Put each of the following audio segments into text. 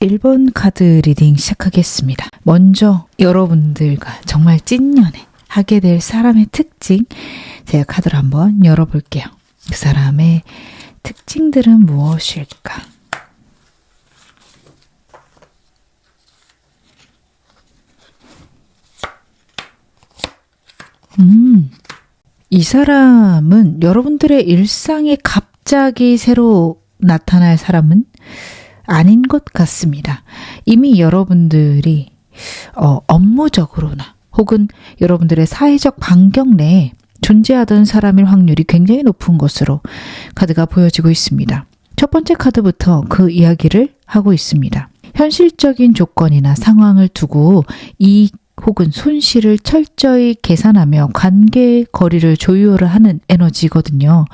1번 카드 리딩 시작하겠습니다. 먼저 여러분들과 정말 찐연애 하게 될 사람의 특징, 제가 카드를 한번 열어볼게요. 그 사람의 특징들은 무엇일까? 이 사람은 여러분들의 일상에 갑자기 새로 나타날 사람은 아닌 것 같습니다. 이미 여러분들이 업무적으로나 혹은 여러분들의 사회적 반경 내에 존재하던 사람일 확률이 굉장히 높은 것으로 카드가 보여지고 있습니다. 첫 번째 카드부터 그 이야기를 하고 있습니다. 현실적인 조건이나 상황을 두고 이익 혹은 손실을 철저히 계산하며 관계 거리를 조율을 하는 에너지거든요.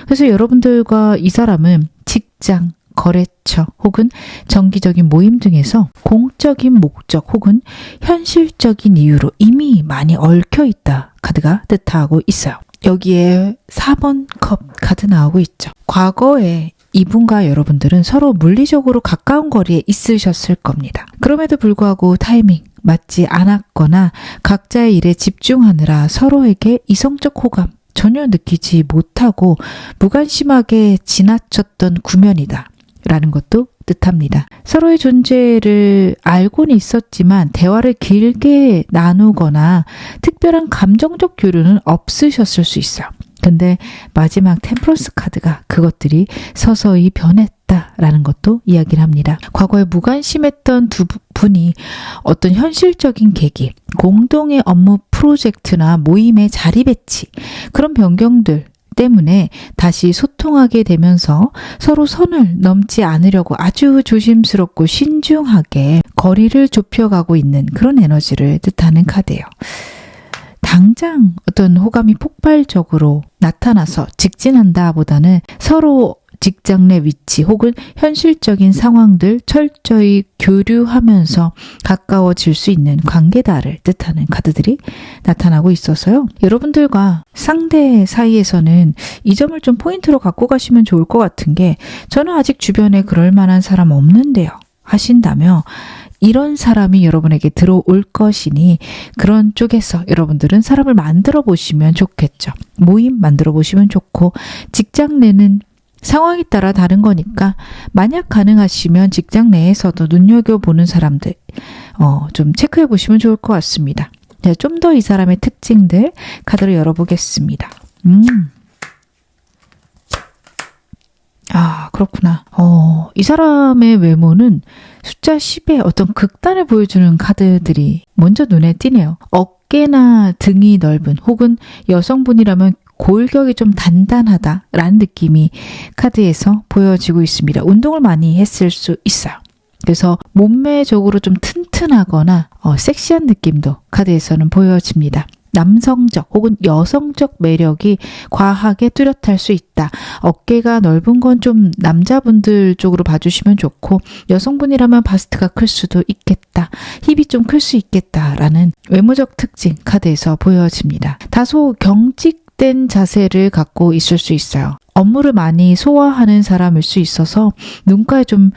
그래서 여러분들과 이 사람은 직장, 거래처 혹은 정기적인 모임 등에서 공적인 목적 혹은 현실적인 이유로 이미 많이 얽혀 있다 카드가 뜻하고 있어요. 여기에 4번 컵 카드 나오고 있죠. 과거에 이분과 여러분들은 서로 물리적으로 가까운 거리에 있으셨을 겁니다. 그럼에도 불구하고 타이밍 맞지 않았거나 각자의 일에 집중하느라 서로에게 이성적 호감 전혀 느끼지 못하고 무관심하게 지나쳤던 구면이다 라는 것도 뜻합니다. 서로의 존재를 알고는 있었지만 대화를 길게 나누거나 특별한 감정적 교류는 없으셨을 수 있어요. 근데 마지막 템플러스 카드가 그것들이 서서히 변했다라는 것도 이야기를 합니다. 과거에 무관심했던 두 분이 어떤 현실적인 계기, 공동의 업무 프로젝트나 모임의 자리 배치, 그런 변경들 때문에 다시 소통하게 되면서 서로 선을 넘지 않으려고 아주 조심스럽고 신중하게 거리를 좁혀가고 있는 그런 에너지를 뜻하는 카드예요. 당장 어떤 호감이 폭발적으로 나타나서 직진한다 보다는 서로 직장 내 위치 혹은 현실적인 상황들 철저히 교류하면서 가까워질 수 있는 관계다를 뜻하는 카드들이 나타나고 있어서요. 여러분들과 상대 사이에서는 이 점을 좀 포인트로 갖고 가시면 좋을 것 같은 게, 저는 아직 주변에 그럴 만한 사람 없는데요 하신다며 이런 사람이 여러분에게 들어올 것이니 그런 쪽에서 여러분들은 사람을 만들어 보시면 좋겠죠. 모임 만들어 보시면 좋고, 직장 내는 상황에 따라 다른 거니까 만약 가능하시면 직장 내에서도 눈여겨보는 사람들 좀 체크해 보시면 좋을 것 같습니다. 좀 더 이 사람의 특징들 카드를 열어보겠습니다. 아, 그렇구나. 이 사람의 외모는 숫자 10의 어떤 극단을 보여주는 카드들이 먼저 눈에 띄네요. 어깨나 등이 넓은 혹은 여성분이라면 골격이 좀 단단하다라는 느낌이 카드에서 보여지고 있습니다. 운동을 많이 했을 수 있어요. 그래서 몸매적으로 좀 튼튼하거나 섹시한 느낌도 카드에서는 보여집니다. 남성적 혹은 여성적 매력이 과하게 뚜렷할 수 있다. 어깨가 넓은 건 좀 남자분들 쪽으로 봐주시면 좋고, 여성분이라면 바스트가 클 수도 있겠다. 힙이 좀 클 수 있겠다라는 외모적 특징 카드에서 보여집니다. 다소 경직된 자세를 갖고 있을 수 있어요. 업무를 많이 소화하는 사람일 수 있어서 눈가에 좀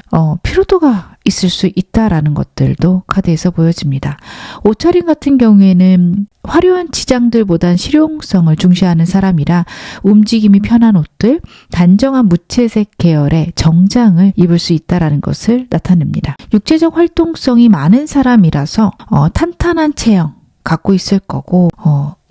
피로도가 있을 수 있다라는 것들도 카드에서 보여집니다. 옷차림 같은 경우에는 화려한 치장들보단 실용성을 중시하는 사람이라 움직임이 편한 옷들, 단정한 무채색 계열의 정장을 입을 수 있다라는 것을 나타냅니다. 육체적 활동성이 많은 사람이라서 탄탄한 체형 갖고 있을 거고,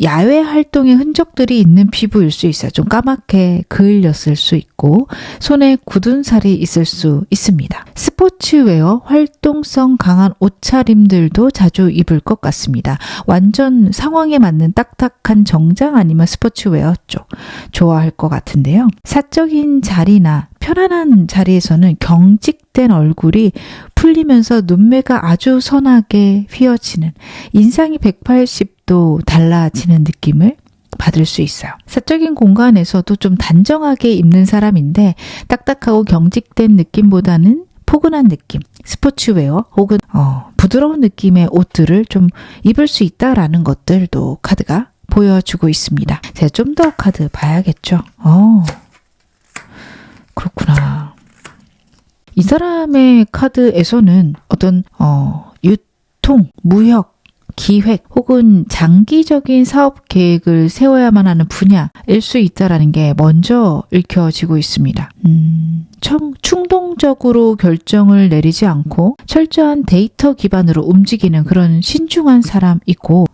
야외 활동의 흔적들이 있는 피부일 수 있어요. 좀 까맣게 그을렸을 수 있고 손에 굳은 살이 있을 수 있습니다. 스포츠웨어, 활동성 강한 옷차림들도 자주 입을 것 같습니다. 완전 상황에 맞는 딱딱한 정장 아니면 스포츠웨어 쪽 좋아할 것 같은데요. 사적인 자리나 편안한 자리에서는 경직된 얼굴이 풀리면서 눈매가 아주 선하게 휘어지는, 인상이 180도 달라지는 느낌을 받을 수 있어요. 사적인 공간에서도 좀 단정하게 입는 사람인데 딱딱하고 경직된 느낌보다는 포근한 느낌, 스포츠웨어 혹은 부드러운 느낌의 옷들을 좀 입을 수 있다라는 것들도 카드가 보여주고 있습니다. 제가 좀 더 카드 봐야겠죠. 그렇구나. 이 사람의 카드에서는 어떤 유통, 무역, 기획 혹은 장기적인 사업 계획을 세워야만 하는 분야일 수 있다라는 게 먼저 읽혀지고 있습니다. 충동적으로 결정을 내리지 않고 철저한 데이터 기반으로 움직이는 그런 신중한 사람이고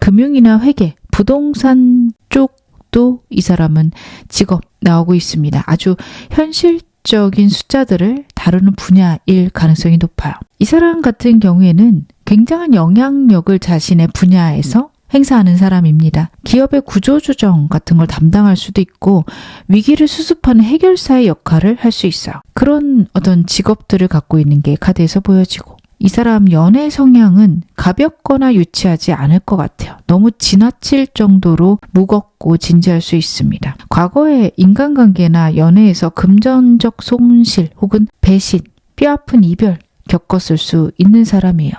금융이나 회계, 부동산 쪽도 이 사람은 직업 나오고 있습니다. 아주 현실적인 숫자들을 다루는 분야일 가능성이 높아요. 이 사람 같은 경우에는 굉장한 영향력을 자신의 분야에서 행사하는 사람입니다. 기업의 구조조정 같은 걸 담당할 수도 있고 위기를 수습하는 해결사의 역할을 할 수 있어요. 그런 어떤 직업들을 갖고 있는 게 카드에서 보여지고 이 사람 연애 성향은 가볍거나 유치하지 않을 것 같아요. 너무 지나칠 정도로 무겁고 진지할 수 있습니다. 과거에 인간관계나 연애에서 금전적 손실 혹은 배신, 뼈아픈 이별 겪었을 수 있는 사람이에요.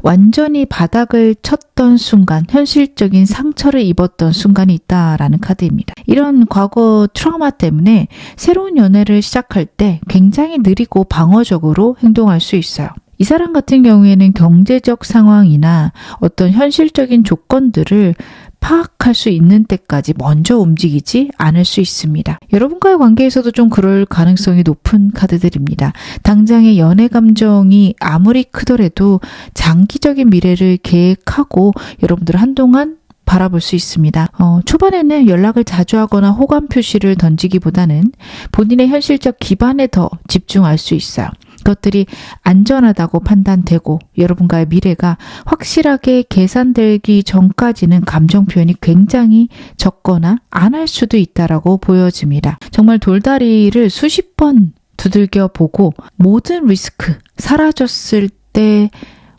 완전히 바닥을 쳤던 순간, 현실적인 상처를 입었던 순간이 있다라는 카드입니다. 이런 과거 트라우마 때문에 새로운 연애를 시작할 때 굉장히 느리고 방어적으로 행동할 수 있어요. 이 사람 같은 경우에는 경제적 상황이나 어떤 현실적인 조건들을 파악할 수 있는 때까지 먼저 움직이지 않을 수 있습니다. 여러분과의 관계에서도 좀 그럴 가능성이 높은 카드들입니다. 당장의 연애 감정이 아무리 크더라도 장기적인 미래를 계획하고 여러분들 한동안 바라볼 수 있습니다. 초반에는 연락을 자주 하거나 호감 표시를 던지기보다는 본인의 현실적 기반에 더 집중할 수 있어요. 그것들이 안전하다고 판단되고 여러분과의 미래가 확실하게 계산되기 전까지는 감정 표현이 굉장히 적거나 안 할 수도 있다라고 보여집니다. 정말 돌다리를 수십 번 두들겨 보고 모든 리스크 사라졌을 때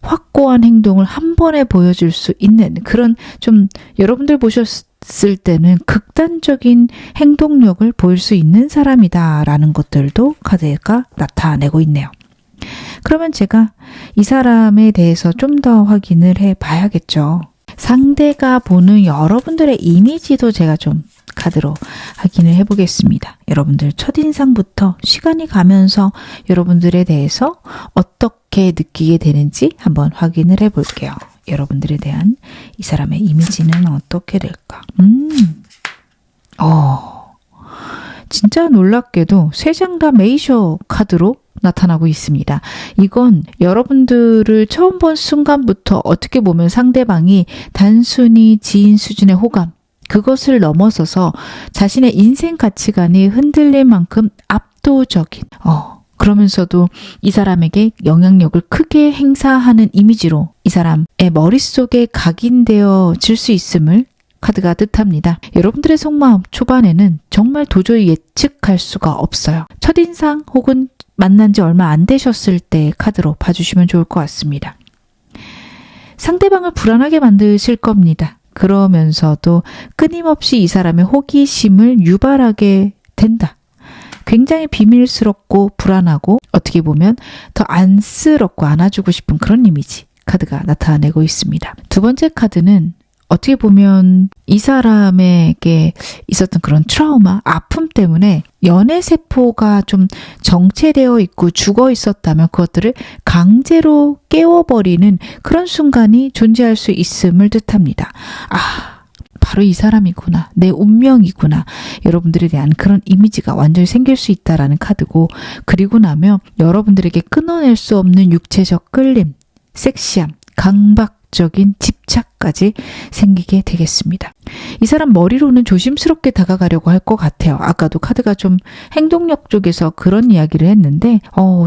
확고한 행동을 한 번에 보여줄 수 있는 그런 좀 여러분들 보셨을 때는 극단적인 행동력을 보일 수 있는 사람이다라는 것들도 카드가 나타내고 있네요. 그러면 제가 이 사람에 대해서 좀 더 확인을 해 봐야겠죠. 상대가 보는 여러분들의 이미지도 제가 좀 카드로 확인을 해 보겠습니다. 여러분들 첫인상부터 시간이 가면서 여러분들에 대해서 어떻게 느끼게 되는지 한번 확인을 해 볼게요. 여러분들에 대한 이 사람의 이미지는 어떻게 될까? 진짜 놀랍게도 3장 다 메이저 카드로 나타나고 있습니다. 이건 여러분들을 처음 본 순간부터 어떻게 보면 상대방이 단순히 지인 수준의 호감, 그것을 넘어서서 자신의 인생 가치관이 흔들릴 만큼 압도적인, 그러면서도 이 사람에게 영향력을 크게 행사하는 이미지로 이 사람의 머릿속에 각인되어질 수 있음을 카드가 뜻합니다. 여러분들의 속마음 초반에는 정말 도저히 예측할 수가 없어요. 첫인상 혹은 만난 지 얼마 안 되셨을 때 카드로 봐주시면 좋을 것 같습니다. 상대방을 불안하게 만드실 겁니다. 그러면서도 끊임없이 이 사람의 호기심을 유발하게 된다. 굉장히 비밀스럽고 불안하고 어떻게 보면 더 안쓰럽고 안아주고 싶은 그런 이미지 카드가 나타내고 있습니다. 두 번째 카드는 어떻게 보면 이 사람에게 있었던 그런 트라우마, 아픔 때문에 연애세포가 좀 정체되어 있고 죽어 있었다면 그것들을 강제로 깨워버리는 그런 순간이 존재할 수 있음을 뜻합니다. 바로 이 사람이구나. 내 운명이구나. 여러분들에 대한 그런 이미지가 완전히 생길 수 있다라는 카드고, 그리고 나면 여러분들에게 끊어낼 수 없는 육체적 끌림, 섹시함, 강박적인 집착까지 생기게 되겠습니다. 이 사람 머리로는 조심스럽게 다가가려고 할 것 같아요. 아까도 카드가 좀 행동력 쪽에서 그런 이야기를 했는데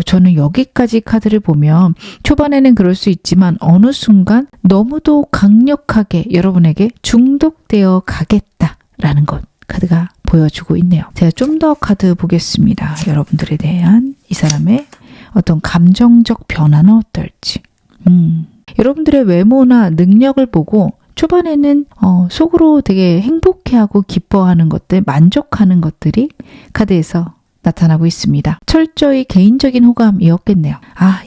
저는 여기까지 카드를 보면 초반에는 그럴 수 있지만 어느 순간 너무도 강력하게 여러분에게 중독되어 가겠다라는 것 카드가 보여주고 있네요. 제가 좀 더 카드 보겠습니다. 여러분들에 대한 이 사람의 어떤 감정적 변화는 어떨지. 여러분들의 외모나 능력을 보고 초반에는 속으로 되게 행복해하고 기뻐하는 것들, 만족하는 것들이 카드에서 나타나고 있습니다. 철저히 개인적인 호감이었겠네요.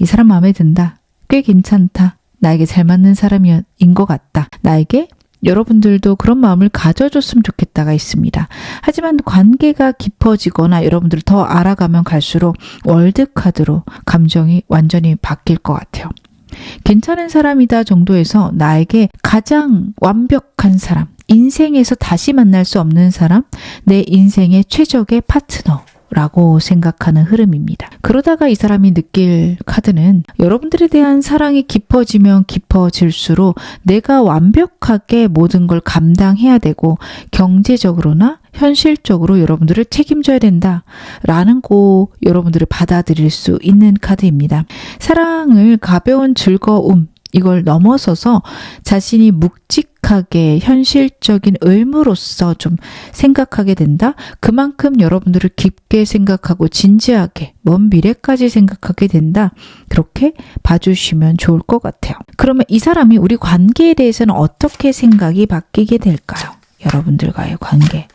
이 사람 마음에 든다. 꽤 괜찮다. 나에게 잘 맞는 사람인 것 같다. 나에게 여러분들도 그런 마음을 가져줬으면 좋겠다가 있습니다. 하지만 관계가 깊어지거나 여러분들을 더 알아가면 갈수록 월드카드로 감정이 완전히 바뀔 것 같아요. 괜찮은 사람이다 정도에서 나에게 가장 완벽한 사람, 인생에서 다시 만날 수 없는 사람, 내 인생의 최적의 파트너라고 생각하는 흐름입니다. 그러다가 이 사람이 느낄 카드는 여러분들에 대한 사랑이 깊어지면 깊어질수록 내가 완벽하게 모든 걸 감당해야 되고 경제적으로나 현실적으로 여러분들을 책임져야 된다라는 거 여러분들을 받아들일 수 있는 카드입니다. 사랑을 가벼운 즐거움 이걸 넘어서서 자신이 묵직하게 현실적인 의무로서 좀 생각하게 된다. 그만큼 여러분들을 깊게 생각하고 진지하게 먼 미래까지 생각하게 된다. 그렇게 봐주시면 좋을 것 같아요. 그러면 이 사람이 우리 관계에 대해서는 어떻게 생각이 바뀌게 될까요? 여러분들과의 관계.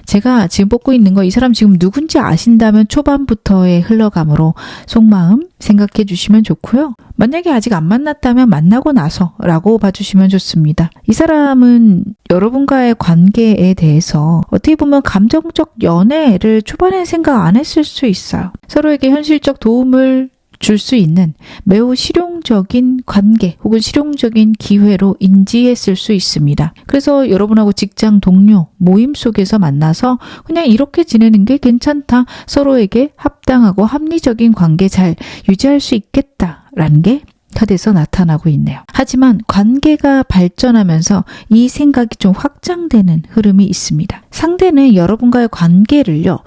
제가 지금 뽑고 있는 거 이 사람 지금 누군지 아신다면 초반부터의 흘러감으로 속마음 생각해 주시면 좋고요. 만약에 아직 안 만났다면 만나고 나서라고 봐주시면 좋습니다. 이 사람은 여러분과의 관계에 대해서 어떻게 보면 감정적 연애를 초반에 생각 안 했을 수 있어요. 서로에게 현실적 도움을 줄 수 있는 매우 실용적인 관계 혹은 실용적인 기회로 인지했을 수 있습니다. 그래서 여러분하고 직장 동료, 모임 속에서 만나서 그냥 이렇게 지내는 게 괜찮다. 서로에게 합당하고 합리적인 관계 잘 유지할 수 있겠다라는 게 카드에서 나타나고 있네요. 하지만 관계가 발전하면서 이 생각이 좀 확장되는 흐름이 있습니다. 상대는 여러분과의 관계를요,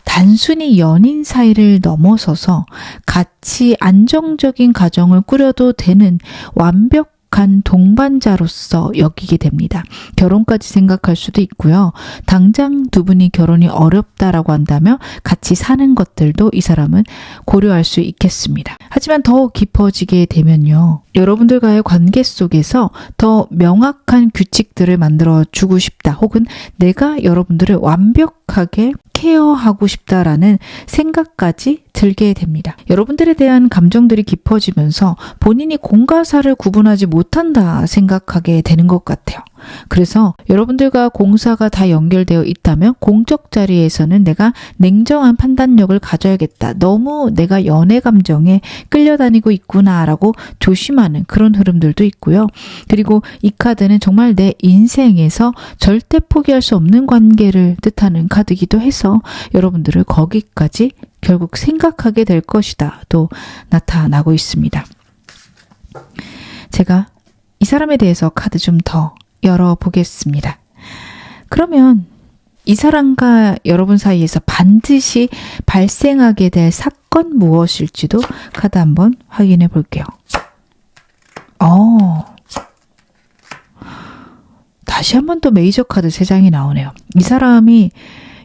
단순히 연인 사이를 넘어서서 같이 안정적인 가정을 꾸려도 되는 완벽한 동반자로서 여기게 됩니다. 결혼까지 생각할 수도 있고요. 당장 두 분이 결혼이 어렵다라고 한다면 같이 사는 것들도 이 사람은 고려할 수 있겠습니다. 하지만 더 깊어지게 되면요. 여러분들과의 관계 속에서 더 명확한 규칙들을 만들어 주고 싶다. 혹은 내가 여러분들을 완벽하게 케어하고 싶다라는 생각까지 들게 됩니다. 여러분들에 대한 감정들이 깊어지면서 본인이 공과 사를 구분하지 못한다 생각하게 되는 것 같아요. 그래서 여러분들과 공사가 다 연결되어 있다면 공적 자리에서는 내가 냉정한 판단력을 가져야겠다. 너무 내가 연애 감정에 끌려다니고 있구나라고 조심하는 그런 흐름들도 있고요. 그리고 이 카드는 정말 내 인생에서 절대 포기할 수 없는 관계를 뜻하는 카드이기도 해서 여러분들을 거기까지 결국 생각하게 될 것이다 또 나타나고 있습니다. 제가 이 사람에 대해서 카드 좀 더 열어보겠습니다. 그러면 이 사람과 여러분 사이에서 반드시 발생하게 될 사건 무엇일지도 카드 한번 확인해 볼게요. 다시 한번 또 메이저 카드 3장이 나오네요. 이 사람이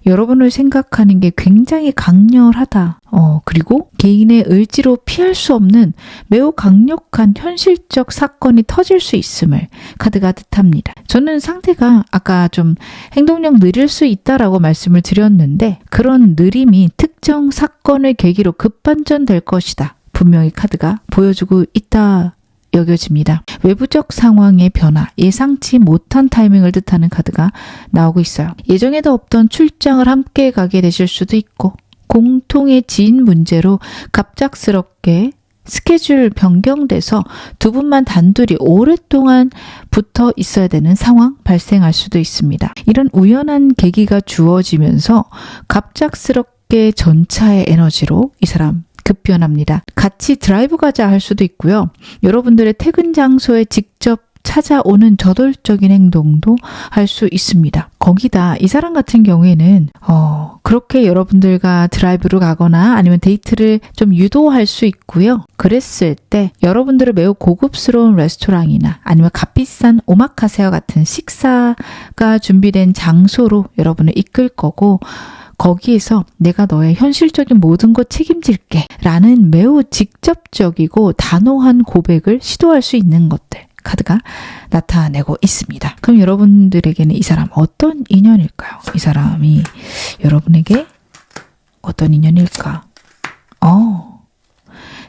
여러분을 생각하는 게 굉장히 강렬하다. 그리고 개인의 의지로 피할 수 없는 매우 강력한 현실적 사건이 터질 수 있음을 카드가 뜻합니다. 저는 상대가 아까 좀 행동력 느릴 수 있다라고 말씀을 드렸는데 그런 느림이 특정 사건을 계기로 급반전될 것이다. 분명히 카드가 보여주고 있다. 여겨집니다. 외부적 상황의 변화, 예상치 못한 타이밍을 뜻하는 카드가 나오고 있어요. 예정에도 없던 출장을 함께 가게 되실 수도 있고 공통의 지인 문제로 갑작스럽게 스케줄 변경돼서 두 분만 단둘이 오랫동안 붙어 있어야 되는 상황 발생할 수도 있습니다. 이런 우연한 계기가 주어지면서 갑작스럽게 전차의 에너지로 이 사람 급변합니다. 같이 드라이브 가자 할 수도 있고요. 여러분들의 퇴근 장소에 직접 찾아오는 저돌적인 행동도 할 수 있습니다. 거기다 이 사람 같은 경우에는 그렇게 여러분들과 드라이브를 가거나 아니면 데이트를 좀 유도할 수 있고요. 그랬을 때 여러분들을 매우 고급스러운 레스토랑이나 아니면 값비싼 오마카세와 같은 식사가 준비된 장소로 여러분을 이끌 거고 거기에서 내가 너의 현실적인 모든 것 책임질게 라는 매우 직접적이고 단호한 고백을 시도할 수 있는 것들 카드가 나타내고 있습니다. 그럼 여러분들에게는 이 사람 어떤 인연일까요? 이 사람이 여러분에게 어떤 인연일까?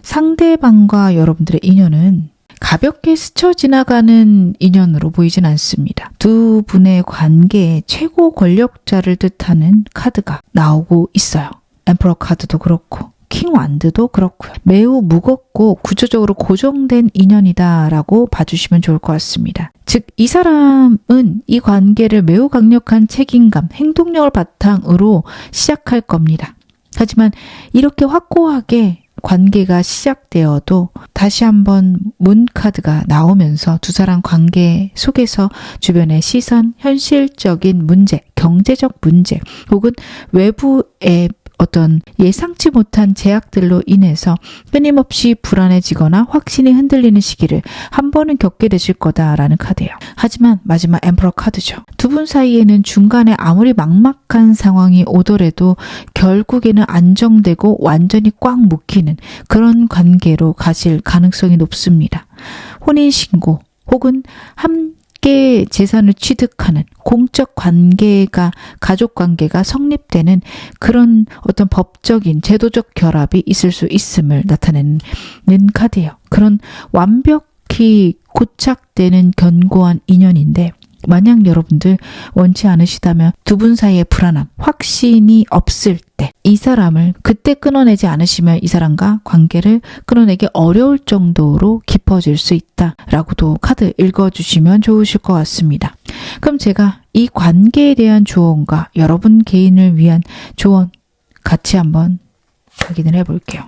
상대방과 여러분들의 인연은 가볍게 스쳐 지나가는 인연으로 보이진 않습니다. 두 분의 관계에 최고 권력자를 뜻하는 카드가 나오고 있어요. 엠퍼러 카드도 그렇고 킹 완드도 그렇고요. 매우 무겁고 구조적으로 고정된 인연이다라고 봐주시면 좋을 것 같습니다. 즉, 이 사람은 이 관계를 매우 강력한 책임감, 행동력을 바탕으로 시작할 겁니다. 하지만 이렇게 확고하게 관계가 시작되어도 다시 한번 문 카드가 나오면서 두 사람 관계 속에서 주변의 시선, 현실적인 문제, 경제적 문제 혹은 외부의 어떤 예상치 못한 제약들로 인해서 끊임없이 불안해지거나 확신이 흔들리는 시기를 한 번은 겪게 되실 거다라는 카드예요. 하지만 마지막 엠퍼러 카드죠. 두 분 사이에는 중간에 아무리 막막한 상황이 오더라도 결국에는 안정되고 완전히 꽉 묶이는 그런 관계로 가실 가능성이 높습니다. 혼인신고 혹은 함께 재산을 취득하는 공적 관계가, 가족 관계가 성립되는 그런 어떤 법적인 제도적 결합이 있을 수 있음을 나타내는 카드예요. 그런 완벽히 고착되는 견고한 인연인데, 만약 여러분들 원치 않으시다면 두 분 사이의 불안함, 확신이 없을 때 이 사람을 그때 끊어내지 않으시면 이 사람과 관계를 끊어내기 어려울 정도로 깊어질 수 있다라고도 카드 읽어주시면 좋으실 것 같습니다. 그럼 제가 이 관계에 대한 조언과 여러분 개인을 위한 조언 같이 한번 확인을 해볼게요.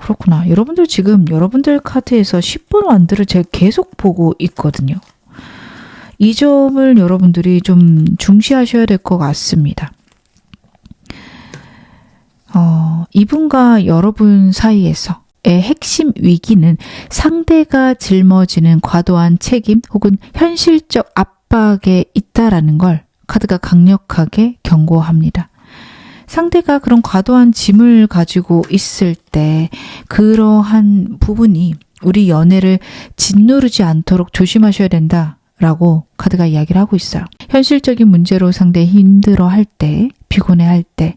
그렇구나. 여러분들 지금 여러분들 카드에서 10번 완드를 제가 계속 보고 있거든요. 이 점을 여러분들이 좀 중시하셔야 될 것 같습니다. 이분과 여러분 사이에서의 핵심 위기는 상대가 짊어지는 과도한 책임 혹은 현실적 압박에 있다라는 걸 카드가 강력하게 경고합니다. 상대가 그런 과도한 짐을 가지고 있을 때 그러한 부분이 우리 연애를 짓누르지 않도록 조심하셔야 된다라고 카드가 이야기를 하고 있어요. 현실적인 문제로 상대 힘들어할 때, 피곤해할 때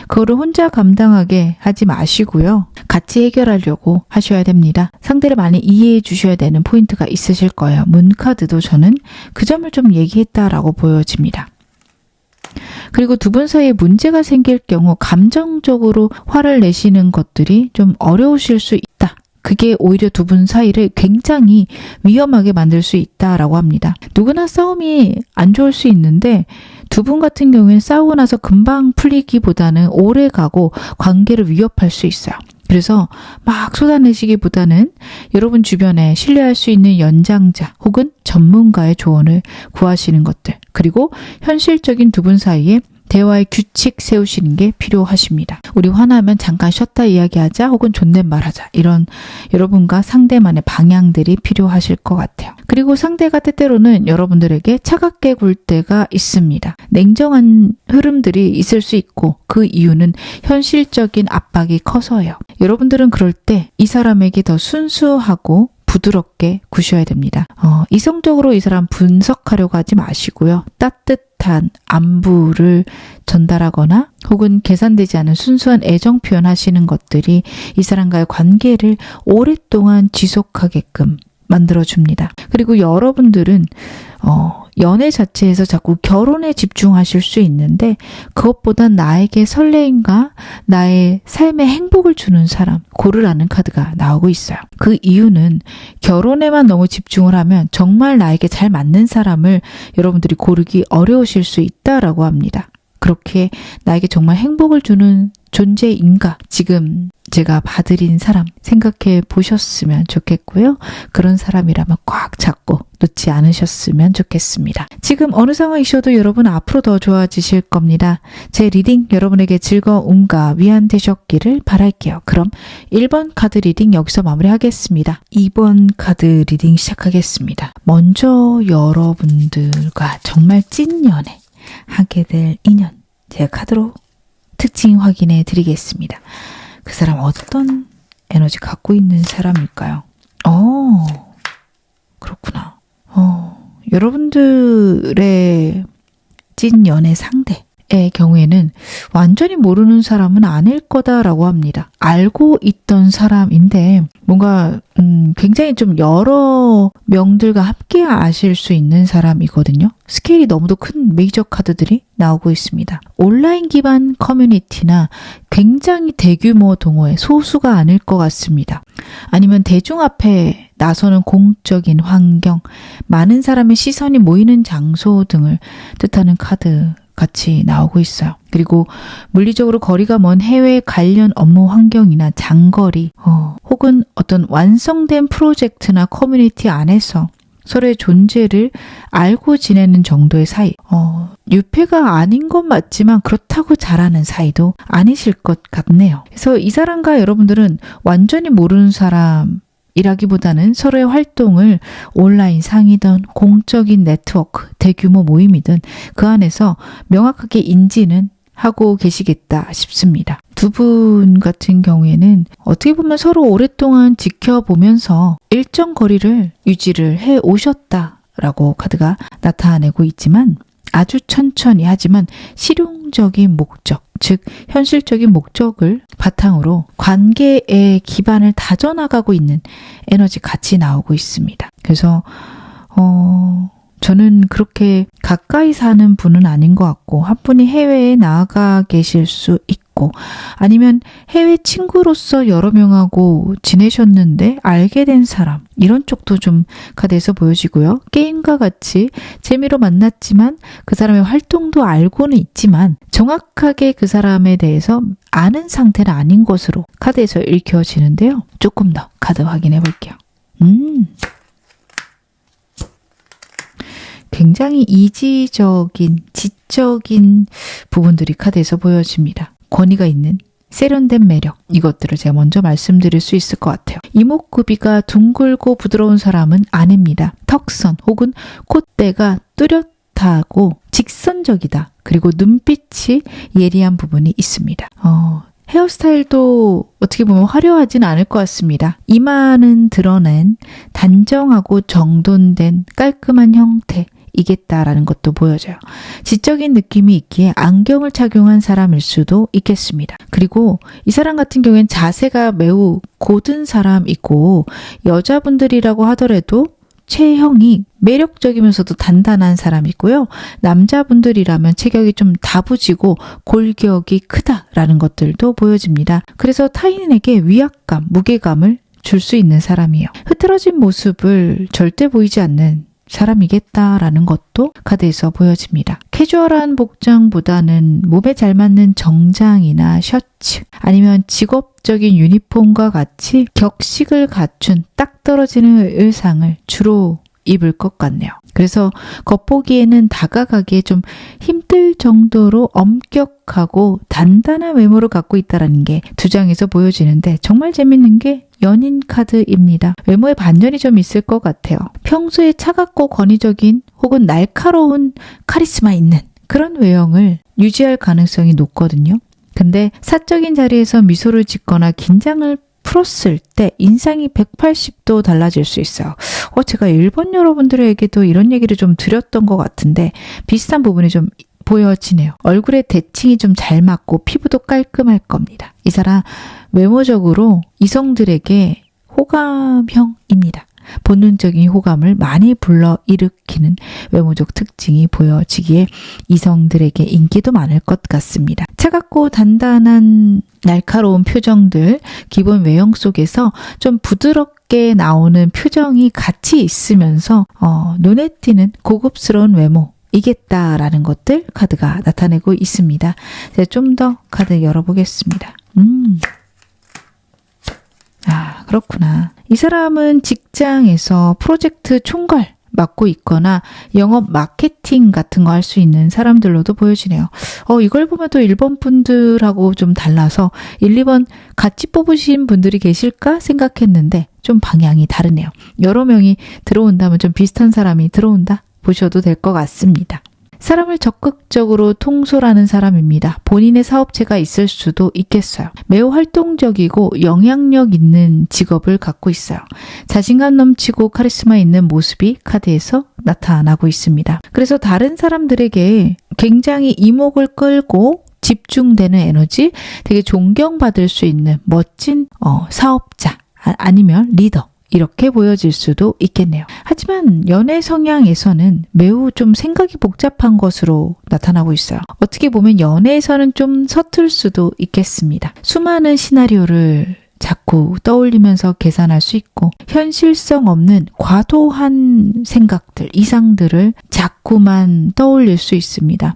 그거를 혼자 감당하게 하지 마시고요. 같이 해결하려고 하셔야 됩니다. 상대를 많이 이해해 주셔야 되는 포인트가 있으실 거예요. 문 카드도 저는 그 점을 좀 얘기했다라고 보여집니다. 그리고 두 분 사이에 문제가 생길 경우 감정적으로 화를 내시는 것들이 좀 어려우실 수 있다. 그게 오히려 두 분 사이를 굉장히 위험하게 만들 수 있다라고 합니다. 누구나 싸움이 안 좋을 수 있는데 두 분 같은 경우에는 싸우고 나서 금방 풀리기보다는 오래 가고 관계를 위협할 수 있어요. 그래서 막 쏟아내시기보다는 여러분 주변에 신뢰할 수 있는 연장자 혹은 전문가의 조언을 구하시는 것들, 그리고 현실적인 두 분 사이에 대화의 규칙 세우시는 게 필요하십니다. 우리 화나면 잠깐 쉬었다 이야기하자 혹은 존댓말하자, 이런 여러분과 상대만의 방향들이 필요하실 것 같아요. 그리고 상대가 때때로는 여러분들에게 차갑게 굴 때가 있습니다. 냉정한 흐름들이 있을 수 있고 그 이유는 현실적인 압박이 커서예요. 여러분들은 그럴 때 이 사람에게 더 순수하고 부드럽게 구셔야 됩니다. 이성적으로 이 사람 분석하려고 하지 마시고요. 따뜻한 안부를 전달하거나 혹은 계산되지 않은 순수한 애정 표현하시는 것들이 이 사람과의 관계를 오랫동안 지속하게끔 만들어줍니다. 그리고 여러분들은 연애 자체에서 자꾸 결혼에 집중하실 수 있는데 그것보다 나에게 설레임과 나의 삶의 행복을 주는 사람 고르라는 카드가 나오고 있어요. 그 이유는 결혼에만 너무 집중을 하면 정말 나에게 잘 맞는 사람을 여러분들이 고르기 어려우실 수 있다라고 합니다. 그렇게 나에게 정말 행복을 주는 존재인가 지금 제가 봐드린 사람 생각해 보셨으면 좋겠고요. 그런 사람이라면 꽉 잡고 놓지 않으셨으면 좋겠습니다. 지금 어느 상황이셔도 여러분 앞으로 더 좋아지실 겁니다. 제 리딩 여러분에게 즐거움과 위안 되셨기를 바랄게요. 그럼 1번 카드 리딩 여기서 마무리하겠습니다. 2번 카드 리딩 시작하겠습니다. 먼저 여러분들과 정말 찐 연애 하게 될 인연, 제가 카드로 특징 확인해 드리겠습니다. 그 사람 어떤 에너지 갖고 있는 사람일까요? 그렇구나. 여러분들의 찐 연애 상대 경우에는 완전히 모르는 사람은 아닐 거다라고 합니다. 알고 있던 사람인데 뭔가 굉장히 좀 여러 명들과 함께 아실 수 있는 사람이거든요. 스케일이 너무도 큰 메이저 카드들이 나오고 있습니다. 온라인 기반 커뮤니티나 굉장히 대규모 동호회, 소수가 아닐 것 같습니다. 아니면 대중 앞에 나서는 공적인 환경, 많은 사람의 시선이 모이는 장소 등을 뜻하는 카드 같이 나오고 있어요. 그리고 물리적으로 거리가 먼 해외 관련 업무 환경이나 장거리 혹은 어떤 완성된 프로젝트나 커뮤니티 안에서 서로의 존재를 알고 지내는 정도의 사이. 유패가 아닌 건 맞지만 그렇다고 잘하는 사이도 아니실 것 같네요. 그래서 이 사람과 여러분들은 완전히 모르는 사람이라기보다는 서로의 활동을 온라인 상이든 공적인 네트워크, 대규모 모임이든 그 안에서 명확하게 인지는 하고 계시겠다 싶습니다. 두 분 같은 경우에는 어떻게 보면 서로 오랫동안 지켜보면서 일정 거리를 유지를 해 오셨다라고 카드가 나타내고 있지만 아주 천천히 하지만 실용적인 목적, 즉 현실적인 목적을 바탕으로 관계의 기반을 다져나가고 있는 에너지 같이 나오고 있습니다. 그래서 저는 그렇게 가까이 사는 분은 아닌 것 같고 한 분이 해외에 나가 계실 수 있고 아니면 해외 친구로서 여러 명하고 지내셨는데 알게 된 사람 이런 쪽도 좀 카드에서 보여지고요. 게임과 같이 재미로 만났지만 그 사람의 활동도 알고는 있지만 정확하게 그 사람에 대해서 아는 상태는 아닌 것으로 카드에서 읽혀지는데요. 조금 더 카드 확인해 볼게요. 굉장히 이지적인, 지적인 부분들이 카드에서 보여집니다. 권위가 있는 세련된 매력, 이것들을 제가 먼저 말씀드릴 수 있을 것 같아요. 이목구비가 둥글고 부드러운 사람은 아닙니다. 턱선 혹은 콧대가 뚜렷하고 직선적이다. 그리고 눈빛이 예리한 부분이 있습니다. 헤어스타일도 어떻게 보면 화려하진 않을 것 같습니다. 이마는 드러낸 단정하고 정돈된 깔끔한 형태, 이겠다라는 것도 보여져요. 지적인 느낌이 있기에 안경을 착용한 사람일 수도 있겠습니다. 그리고 이 사람 같은 경우에는 자세가 매우 곧은 사람이고 여자분들이라고 하더라도 체형이 매력적이면서도 단단한 사람이고요. 남자분들이라면 체격이 좀 다부지고 골격이 크다라는 것들도 보여집니다. 그래서 타인에게 위압감, 무게감을 줄 수 있는 사람이에요. 흐트러진 모습을 절대 보이지 않는 사람이겠다라는 것도 카드에서 보여집니다. 캐주얼한 복장보다는 몸에 잘 맞는 정장이나 셔츠 아니면 직업적인 유니폼과 같이 격식을 갖춘 딱 떨어지는 의상을 주로 입을 것 같네요. 그래서 겉보기에는 다가가기에 좀 힘들 정도로 엄격하고 단단한 외모를 갖고 있다는 게 두 장에서 보여지는데 정말 재밌는 게 연인 카드입니다. 외모에 반전이 좀 있을 것 같아요. 평소에 차갑고 권위적인 혹은 날카로운 카리스마 있는 그런 외형을 유지할 가능성이 높거든요. 근데 사적인 자리에서 미소를 짓거나 긴장을 풀었을 때 인상이 180도 달라질 수 있어요. 제가 일본 여러분들에게도 이런 얘기를 좀 드렸던 것 같은데 비슷한 부분이 좀 보여지네요. 얼굴에 대칭이 좀 잘 맞고 피부도 깔끔할 겁니다. 이 사람 외모적으로 이성들에게 호감형입니다. 본능적인 호감을 많이 불러일으키는 외모적 특징이 보여지기에 이성들에게 인기도 많을 것 같습니다. 차갑고 단단한 날카로운 표정들, 기본 외형 속에서 좀 부드럽게 나오는 표정이 같이 있으면서 눈에 띄는 고급스러운 외모 이겠다라는 것들 카드가 나타내고 있습니다. 제가 좀 더 카드 열어보겠습니다. 그렇구나. 이 사람은 직장에서 프로젝트 총괄 맡고 있거나 영업 마케팅 같은 거 할 수 있는 사람들로도 보여지네요. 이걸 보면 또 1번 분들하고 좀 달라서 1, 2번 같이 뽑으신 분들이 계실까 생각했는데 좀 방향이 다르네요. 여러 명이 들어온다면 좀 비슷한 사람이 들어온다 보셔도 될 것 같습니다. 사람을 적극적으로 통솔하는 사람입니다. 본인의 사업체가 있을 수도 있겠어요. 매우 활동적이고 영향력 있는 직업을 갖고 있어요. 자신감 넘치고 카리스마 있는 모습이 카드에서 나타나고 있습니다. 그래서 다른 사람들에게 굉장히 이목을 끌고 집중되는 에너지, 되게 존경받을 수 있는 멋진 사업자 아니면 리더, 이렇게 보여질 수도 있겠네요. 하지만 연애 성향에서는 매우 좀 생각이 복잡한 것으로 나타나고 있어요. 어떻게 보면 연애에서는 좀 서툴 수도 있겠습니다. 수많은 시나리오를 자꾸 떠올리면서 계산할 수 있고 현실성 없는 과도한 생각들, 이상들을 자꾸만 떠올릴 수 있습니다.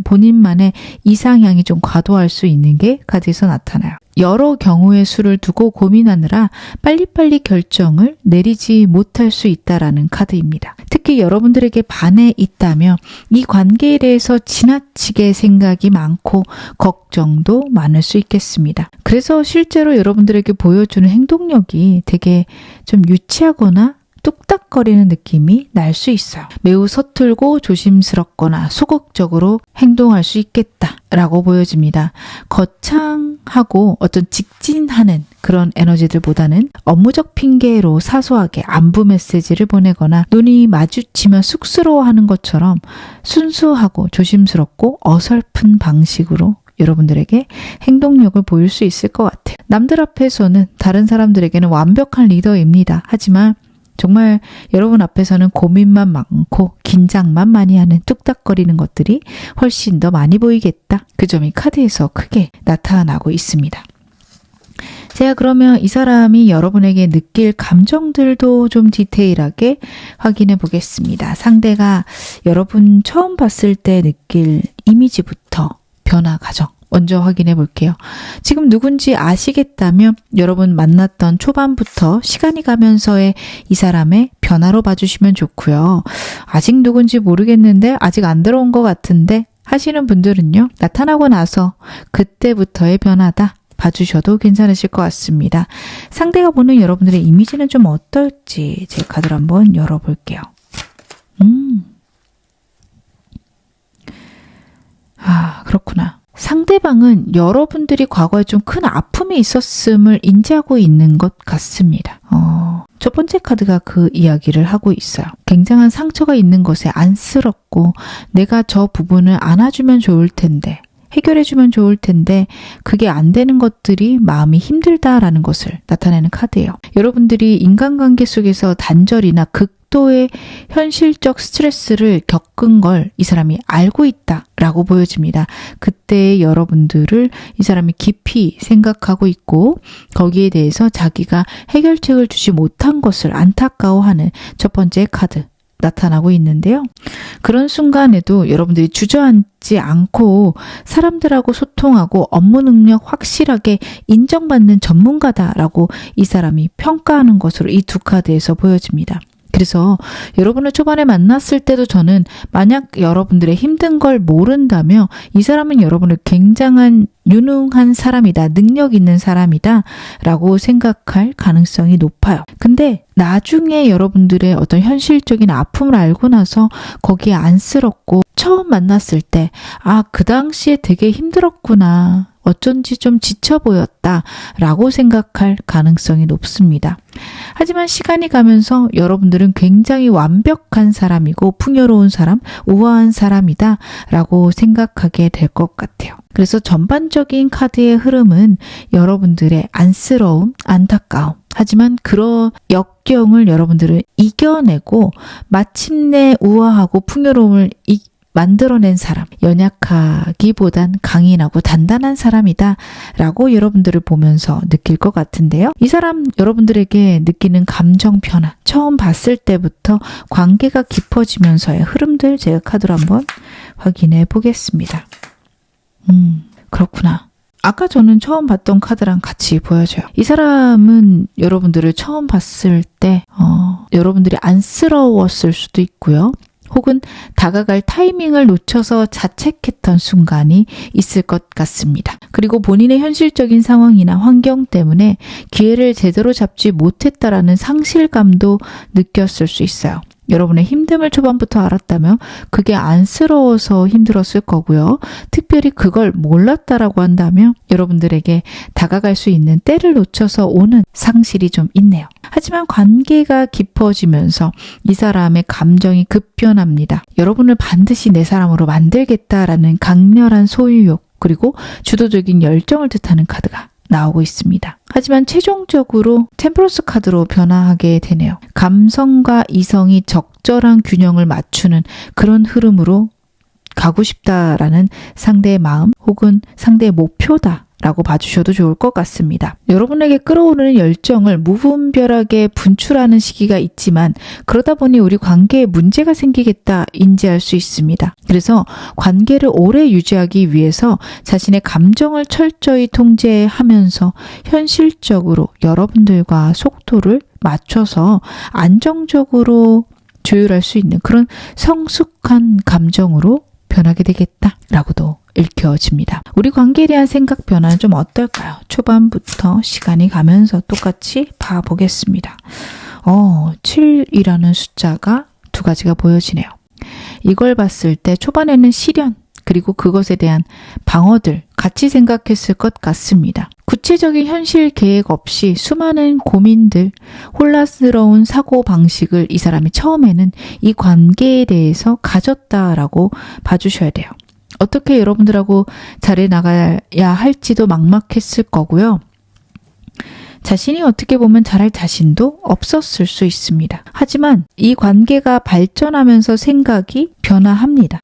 본인만의 이상향이 좀 과도할 수 있는 게 카드에서 나타나요. 여러 경우의 수를 두고 고민하느라 빨리빨리 결정을 내리지 못할 수 있다라는 카드입니다. 특히 여러분들에게 반해 있다면 이 관계에 대해서 지나치게 생각이 많고 걱정도 많을 수 있겠습니다. 그래서 실제로 여러분들에게 보여주는 행동력이 되게 좀 유치하거나 뚝딱거리는 느낌이 날 수 있어요. 매우 서툴고 조심스럽거나 소극적으로 행동할 수 있겠다라고 보여집니다. 거창하고 어떤 직진하는 그런 에너지들보다는 업무적 핑계로 사소하게 안부 메시지를 보내거나 눈이 마주치면 쑥스러워하는 것처럼 순수하고 조심스럽고 어설픈 방식으로 여러분들에게 행동력을 보일 수 있을 것 같아요. 남들 앞에서는, 다른 사람들에게는 완벽한 리더입니다. 하지만 정말 여러분 앞에서는 고민만 많고 긴장만 많이 하는 뚝딱거리는 것들이 훨씬 더 많이 보이겠다. 그 점이 카드에서 크게 나타나고 있습니다. 제가 그러면 이 사람이 여러분에게 느낄 감정들도 좀 디테일하게 확인해 보겠습니다. 상대가 여러분 처음 봤을 때 느낄 이미지부터 변화 과정 먼저 확인해 볼게요. 지금 누군지 아시겠다면 여러분 만났던 초반부터 시간이 가면서의 이 사람의 변화로 봐주시면 좋고요. 아직 누군지 모르겠는데, 아직 안 들어온 것 같은데 하시는 분들은요, 나타나고 나서 그때부터의 변화다 봐주셔도 괜찮으실 것 같습니다. 상대가 보는 여러분들의 이미지는 좀 어떨지 제 카드를 한번 열어볼게요. 그렇구나. 상대방은 여러분들이 과거에 좀 큰 아픔이 있었음을 인지하고 있는 것 같습니다. 첫 번째 카드가 그 이야기를 하고 있어요. 굉장한 상처가 있는 것에 안쓰럽고 내가 저 부분을 안아주면 좋을 텐데, 해결해주면 좋을 텐데 그게 안 되는 것들이 마음이 힘들다라는 것을 나타내는 카드예요. 여러분들이 인간관계 속에서 단절이나 극도의 현실적 스트레스를 겪은 걸 이 사람이 알고 있다라고 보여집니다. 그때 여러분들을 이 사람이 깊이 생각하고 있고 거기에 대해서 자기가 해결책을 주지 못한 것을 안타까워하는 첫 번째 카드 나타나고 있는데요. 그런 순간에도 여러분들이 주저앉지 않고 사람들하고 소통하고 업무 능력 확실하게 인정받는 전문가다라고 이 사람이 평가하는 것으로 이 두 카드에서 보여집니다. 그래서 여러분을 초반에 만났을 때도 저는 만약 여러분들의 힘든 걸 모른다면 이 사람은 여러분을 굉장한 유능한 사람이다, 능력 있는 사람이다 라고 생각할 가능성이 높아요. 근데 나중에 여러분들의 어떤 현실적인 아픔을 알고 나서 거기에 안쓰럽고 처음 만났을 때 그 당시에 되게 힘들었구나, 어쩐지 좀 지쳐 보였다 라고 생각할 가능성이 높습니다. 하지만 시간이 가면서 여러분들은 굉장히 완벽한 사람이고 풍요로운 사람, 우아한 사람이다 라고 생각하게 될 것 같아요. 그래서 전반적인 카드의 흐름은 여러분들의 안쓰러움, 안타까움, 하지만 그런 역경을 여러분들은 이겨내고 마침내 우아하고 풍요로움을 만들어낸 사람, 연약하기보단 강인하고 단단한 사람이다 라고 여러분들을 보면서 느낄 것 같은데요. 이 사람 여러분들에게 느끼는 감정 변화, 처음 봤을 때부터 관계가 깊어지면서의 흐름들 제가 카드로 한번 확인해 보겠습니다. 그렇구나. 아까 저는 처음 봤던 카드랑 같이 보여져요. 이 사람은 여러분들을 처음 봤을 때 여러분들이 안쓰러웠을 수도 있고요. 혹은 다가갈 타이밍을 놓쳐서 자책했던 순간이 있을 것 같습니다. 그리고 본인의 현실적인 상황이나 환경 때문에 기회를 제대로 잡지 못했다라는 상실감도 느꼈을 수 있어요. 여러분의 힘듦을 초반부터 알았다면 그게 안쓰러워서 힘들었을 거고요. 특별히 그걸 몰랐다라고 한다면 여러분들에게 다가갈 수 있는 때를 놓쳐서 오는 상실이 좀 있네요. 하지만 관계가 깊어지면서 이 사람의 감정이 급변합니다. 여러분을 반드시 내 사람으로 만들겠다라는 강렬한 소유욕 그리고 주도적인 열정을 뜻하는 카드가 나오고 있습니다. 하지만 최종적으로 템퍼런스 카드로 변화하게 되네요. 감성과 이성이 적절한 균형을 맞추는 그런 흐름으로 가고 싶다라는 상대의 마음 혹은 상대의 목표다 라고 봐주셔도 좋을 것 같습니다. 여러분에게 끌어오르는 열정을 무분별하게 분출하는 시기가 있지만 그러다 보니 우리 관계에 문제가 생기겠다 인지할 수 있습니다. 그래서 관계를 오래 유지하기 위해서 자신의 감정을 철저히 통제하면서 현실적으로 여러분들과 속도를 맞춰서 안정적으로 조율할 수 있는 그런 성숙한 감정으로 변하게 되겠다라고도 읽혀집니다. 우리 관계에 대한 생각 변화는 좀 어떨까요? 초반부터 시간이 가면서 똑같이 봐보겠습니다. 7이라는 숫자가 두 가지가 보여지네요. 이걸 봤을 때 초반에는 시련 그리고 그것에 대한 방어들 같이 생각했을 것 같습니다. 구체적인 현실 계획 없이 수많은 고민들, 혼란스러운 사고방식을 이 사람이 처음에는 이 관계에 대해서 가졌다라고 봐주셔야 돼요. 어떻게 여러분들하고 잘해나가야 할지도 막막했을 거고요. 자신이 어떻게 보면 잘할 자신도 없었을 수 있습니다. 하지만 이 관계가 발전하면서 생각이 변화합니다.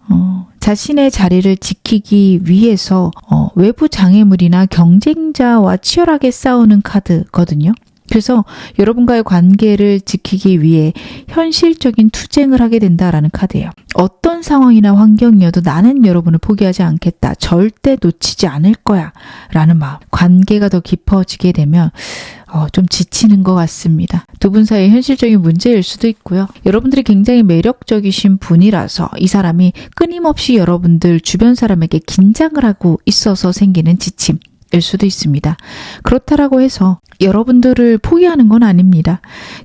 자신의 자리를 지키기 위해서 외부 장애물이나 경쟁자와 치열하게 싸우는 카드거든요. 그래서 여러분과의 관계를 지키기 위해 현실적인 투쟁을 하게 된다라는 카드예요. 어떤 상황이나 환경이어도 나는 여러분을 포기하지 않겠다. 절대 놓치지 않을 거야. 라는 마음. 관계가 더 깊어지게 되면 좀 지치는 것 같습니다. 두 분 사이의 현실적인 문제일 수도 있고요. 여러분들이 굉장히 매력적이신 분이라서 이 사람이 끊임없이 여러분들 주변 사람에게 긴장을 하고 있어서 생기는 지침. 일 수도 있습니다. 그렇다라고 해서 여러분들을 포기하는 건 아닙니다.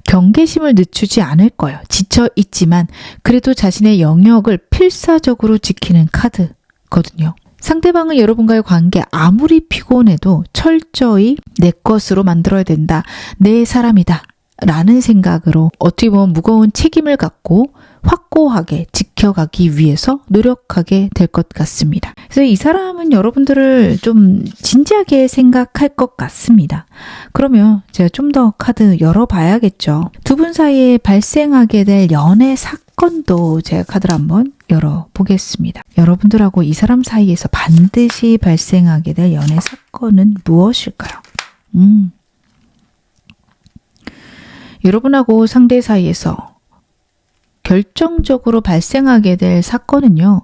경계심을 늦추지 않을 거예요. 지쳐 있지만 그래도 자신의 영역을 필사적으로 지키는 카드거든요. 상대방은 여러분과의 관계 아무리 피곤해도 철저히 내 것으로 만들어야 된다. 내 사람이다. 라는 생각으로 어떻게 보면 무거운 책임을 갖고 확고하게 지켜가기 위해서 노력하게 될 것 같습니다. 그래서 이 사람은 여러분들을 좀 진지하게 생각할 것 같습니다. 그러면 제가 좀 더 카드 열어봐야겠죠. 두 분 사이에 발생하게 될 연애 사건도 제가 카드를 한번 열어보겠습니다. 여러분들하고 이 사람 사이에서 반드시 발생하게 될 연애 사건은 무엇일까요? 여러분하고 상대 사이에서 결정적으로 발생하게 될 사건은요,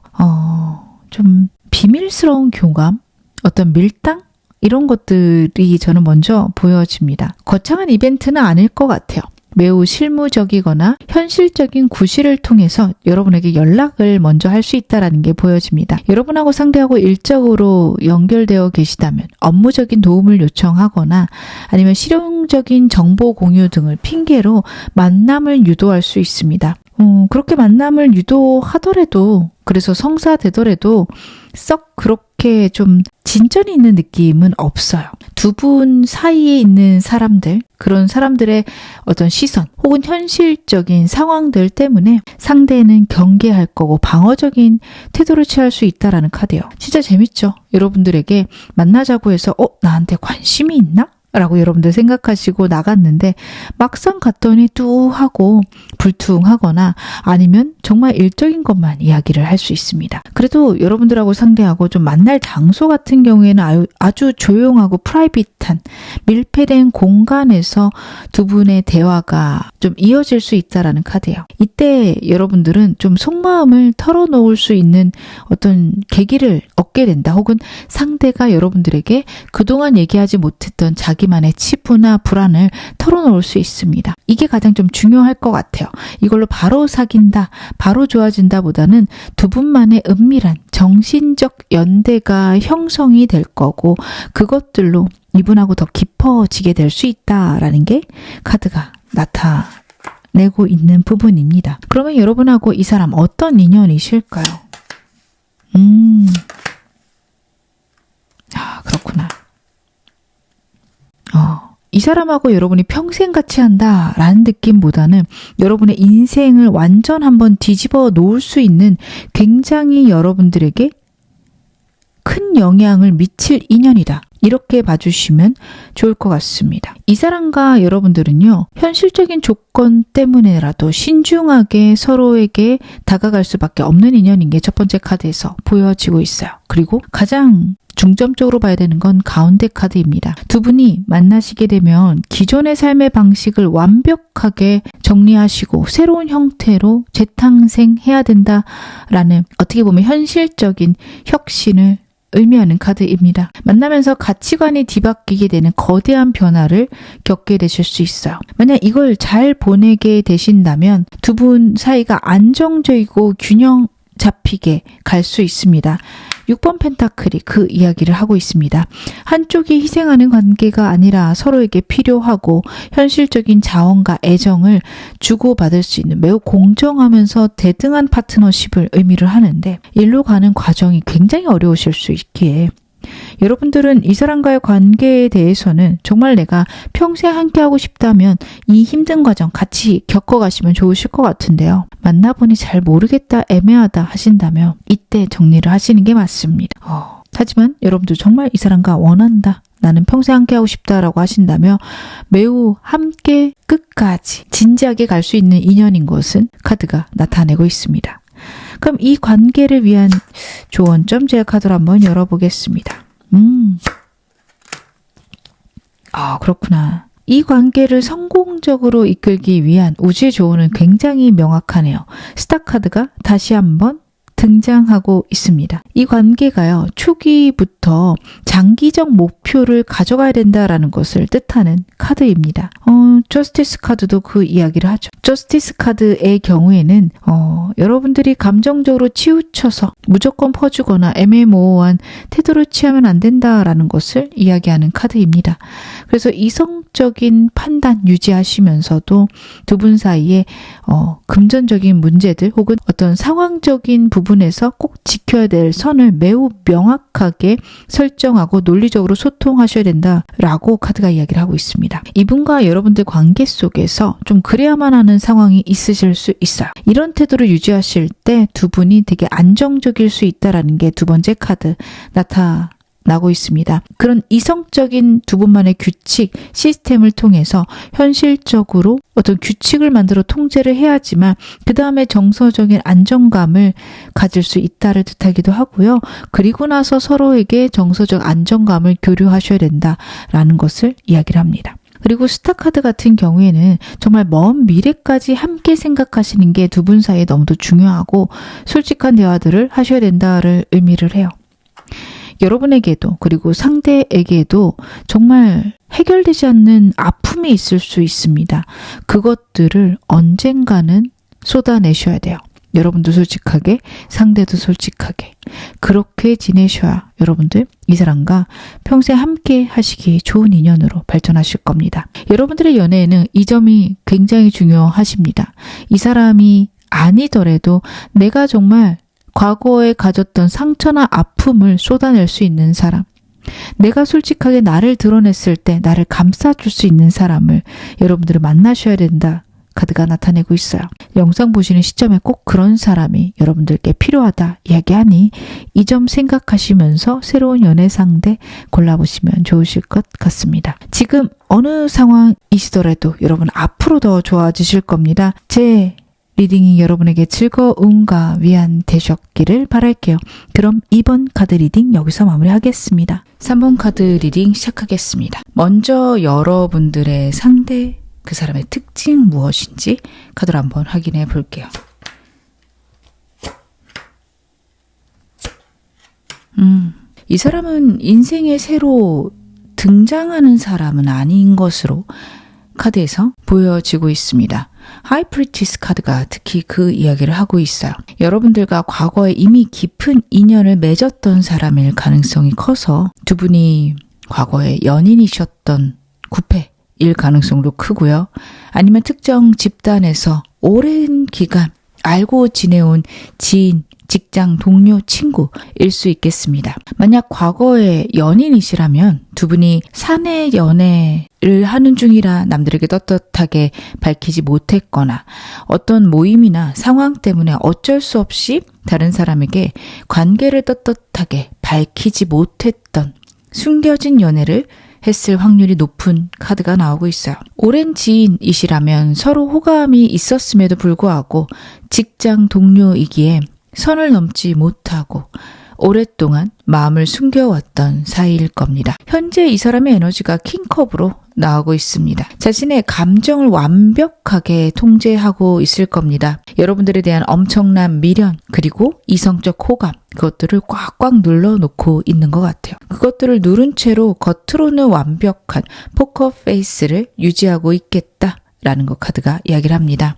좀 비밀스러운 교감, 어떤 밀당? 이런 것들이 저는 먼저 보여집니다. 거창한 이벤트는 아닐 것 같아요. 매우 실무적이거나 현실적인 구실을 통해서 여러분에게 연락을 먼저 할 수 있다는 게 보여집니다. 여러분하고 상대하고 일적으로 연결되어 계시다면 업무적인 도움을 요청하거나 아니면 실용적인 정보 공유 등을 핑계로 만남을 유도할 수 있습니다. 그렇게 만남을 유도하더라도 그래서 성사되더라도 썩 그렇게 좀 진전이 있는 느낌은 없어요. 두 분 사이에 있는 사람들, 그런 사람들의 어떤 시선 혹은 현실적인 상황들 때문에 상대는 경계할 거고 방어적인 태도를 취할 수 있다라는 카드예요. 진짜 재밌죠? 여러분들에게 만나자고 해서 나한테 관심이 있나? 라고 여러분들 생각하시고 나갔는데 막상 갔더니 뚜하고 불퉁하거나 아니면 정말 일적인 것만 이야기를 할 수 있습니다. 그래도 여러분들하고 상대하고 좀 만날 장소 같은 경우에는 아주 조용하고 프라이빗한 밀폐된 공간에서 두 분의 대화가 좀 이어질 수 있다라는 카드예요. 이때 여러분들은 좀 속마음을 털어놓을 수 있는 어떤 계기를 얻게 된다. 혹은 상대가 여러분들에게 그동안 얘기하지 못했던 자기만의 치부나 불안을 털어놓을 수 있습니다. 이게 가장 좀 중요할 것 같아요. 이걸로 바로 사귄다, 바로 좋아진다 보다는 두 분만의 은밀한 정신적 연대가 형성이 될 거고 그것들로 이분하고 더 깊어지게 될 수 있다라는 게 카드가 나타내고 나타내고 있는 부분입니다. 그러면 여러분하고 이 사람 어떤 인연이실까요? 그렇구나. 이 사람하고 여러분이 평생 같이 한다라는 느낌보다는 여러분의 인생을 완전 한번 뒤집어 놓을 수 있는 굉장히 여러분들에게 큰 영향을 미칠 인연이다. 이렇게 봐주시면 좋을 것 같습니다. 이 사람과 여러분들은요, 현실적인 조건 때문에라도 신중하게 서로에게 다가갈 수밖에 없는 인연인 게 첫 번째 카드에서 보여지고 있어요. 그리고 가장 중점적으로 봐야 되는 건 가운데 카드입니다. 두 분이 만나시게 되면 기존의 삶의 방식을 완벽하게 정리하시고 새로운 형태로 재탄생해야 된다라는 어떻게 보면 현실적인 혁신을 의미하는 카드입니다. 만나면서 가치관이 뒤바뀌게 되는 거대한 변화를 겪게 되실 수 있어요. 만약 이걸 잘 보내게 되신다면 두 분 사이가 안정적이고 균형 잡히게 갈 수 있습니다. 6번 펜타클이 그 이야기를 하고 있습니다. 한쪽이 희생하는 관계가 아니라 서로에게 필요하고 현실적인 자원과 애정을 주고받을 수 있는 매우 공정하면서 대등한 파트너십을 의미를 하는데 일로 가는 과정이 굉장히 어려우실 수 있기에 여러분들은 이 사람과의 관계에 대해서는 정말 내가 평생 함께하고 싶다면 이 힘든 과정 같이 겪어가시면 좋으실 것 같은데요. 만나보니 잘 모르겠다, 애매하다 하신다면 이때 정리를 하시는 게 맞습니다. 하지만 여러분들 정말 이 사람과 원한다, 나는 평생 함께하고 싶다라고 하신다면 매우 함께 끝까지 진지하게 갈 수 있는 인연인 것은 카드가 나타내고 있습니다. 그럼 이 관계를 위한 조언점 제가 카드를 한번 열어보겠습니다. 그렇구나. 이 관계를 성공적으로 이끌기 위한 우주의 조언은 굉장히 명확하네요. 스타 카드가 다시 한번 등장하고 있습니다. 이 관계가요, 초기부터 장기적 목표를 가져가야 된다라는 것을 뜻하는 카드입니다. 저스티스 카드도 그 이야기를 하죠. 저스티스 카드의 경우에는 여러분들이 감정적으로 치우쳐서 무조건 퍼주거나 애매모호한 태도를 취하면 안 된다라는 것을 이야기하는 카드입니다. 그래서 이성적인 판단 유지하시면서도 두 분 사이에 금전적인 문제들 혹은 어떤 상황적인 부분에서 꼭 지켜야 될 선을 매우 명확하게 설정하고 논리적으로 소통하셔야 된다라고 카드가 이야기를 하고 있습니다. 이분과 여러분들 관계 속에서 좀 그래야만 하는 상황이 있으실 수 있어요. 이런 태도를 유지하실 때 두 분이 되게 안정적일 수 있다라는 게 두 번째 카드 나타나고 있습니다. 그런 이성적인 두 분만의 규칙, 시스템을 통해서 현실적으로 어떤 규칙을 만들어 통제를 해야지만 그 다음에 정서적인 안정감을 가질 수 있다를 뜻하기도 하고요. 그리고 나서 서로에게 정서적 안정감을 교류하셔야 된다라는 것을 이야기를 합니다. 그리고 스타 카드 같은 경우에는 정말 먼 미래까지 함께 생각하시는 게 두 분 사이에 너무도 중요하고 솔직한 대화들을 하셔야 된다를 의미를 해요. 여러분에게도 그리고 상대에게도 정말 해결되지 않는 아픔이 있을 수 있습니다. 그것들을 언젠가는 쏟아내셔야 돼요. 여러분도 솔직하게, 상대도 솔직하게. 그렇게 지내셔야 여러분들 이 사람과 평생 함께 하시기 좋은 인연으로 발전하실 겁니다. 여러분들의 연애에는 이 점이 굉장히 중요하십니다. 이 사람이 아니더라도 내가 정말 과거에 가졌던 상처나 아픔을 쏟아낼 수 있는 사람, 내가 솔직하게 나를 드러냈을 때 나를 감싸줄 수 있는 사람을 여러분들은 만나셔야 된다. 카드가 나타내고 있어요. 영상 보시는 시점에 꼭 그런 사람이 여러분들께 필요하다 이야기하니 이 점 생각하시면서 새로운 연애 상대 골라보시면 좋으실 것 같습니다. 지금 어느 상황이시더라도 여러분 앞으로 더 좋아지실 겁니다. 제 리딩이 여러분에게 즐거움과 위안 되셨기를 바랄게요. 그럼 2번 카드 리딩 여기서 마무리하겠습니다. 3번 카드 리딩 시작하겠습니다. 먼저 여러분들의 상대, 그 사람의 특징 무엇인지 카드를 한번 확인해 볼게요. 이 사람은 인생에 새로 등장하는 사람은 아닌 것으로 카드에서 보여지고 있습니다. 하이프리티스 카드가 특히 그 이야기를 하고 있어요. 여러분들과 과거에 이미 깊은 인연을 맺었던 사람일 가능성이 커서 두 분이 과거에 연인이셨던 구패 일 가능성도 크고요. 아니면 특정 집단에서 오랜 기간 알고 지내온 지인, 직장 동료, 친구일 수 있겠습니다. 만약 과거에 연인이시라면 두 분이 사내 연애를 하는 중이라 남들에게 떳떳하게 밝히지 못했거나 어떤 모임이나 상황 때문에 어쩔 수 없이 다른 사람에게 관계를 떳떳하게 밝히지 못했던 숨겨진 연애를 했을 확률이 높은 카드가 나오고 있어요. 오랜 지인이시라면 서로 호감이 있었음에도 불구하고 직장 동료이기에 선을 넘지 못하고 오랫동안 마음을 숨겨왔던 사이일 겁니다. 현재 이 사람의 에너지가 킹컵으로 나오고 있습니다. 자신의 감정을 완벽하게 통제하고 있을 겁니다. 여러분들에 대한 엄청난 미련 그리고 이성적 호감 그것들을 꽉꽉 눌러놓고 있는 것 같아요. 그것들을 누른 채로 겉으로는 완벽한 포커 페이스를 유지하고 있겠다라는 것 카드가 이야기를 합니다.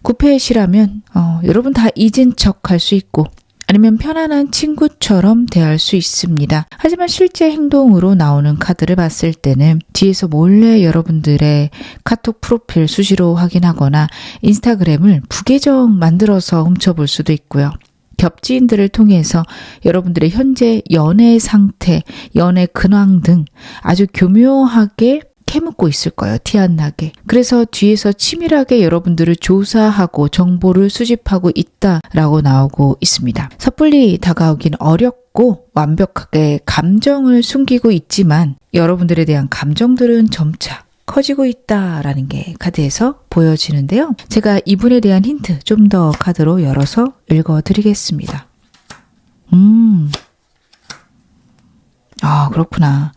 구패시라면 여러분 다 잊은 척 할 수 있고 아니면 편안한 친구처럼 대할 수 있습니다. 하지만 실제 행동으로 나오는 카드를 봤을 때는 뒤에서 몰래 여러분들의 카톡 프로필 수시로 확인하거나 인스타그램을 부계정 만들어서 훔쳐볼 수도 있고요. 겹지인들을 통해서 여러분들의 현재 연애 상태, 연애 근황 등 아주 교묘하게 캐묻고 있을 거예요. 티 안 나게. 그래서 뒤에서 치밀하게 여러분들을 조사하고 정보를 수집하고 있다라고 나오고 있습니다. 섣불리 다가오긴 어렵고 완벽하게 감정을 숨기고 있지만 여러분들에 대한 감정들은 점차 커지고 있다라는 게 카드에서 보여지는데요. 제가 이분에 대한 힌트 좀 더 카드로 열어서 읽어드리겠습니다. 그렇구나.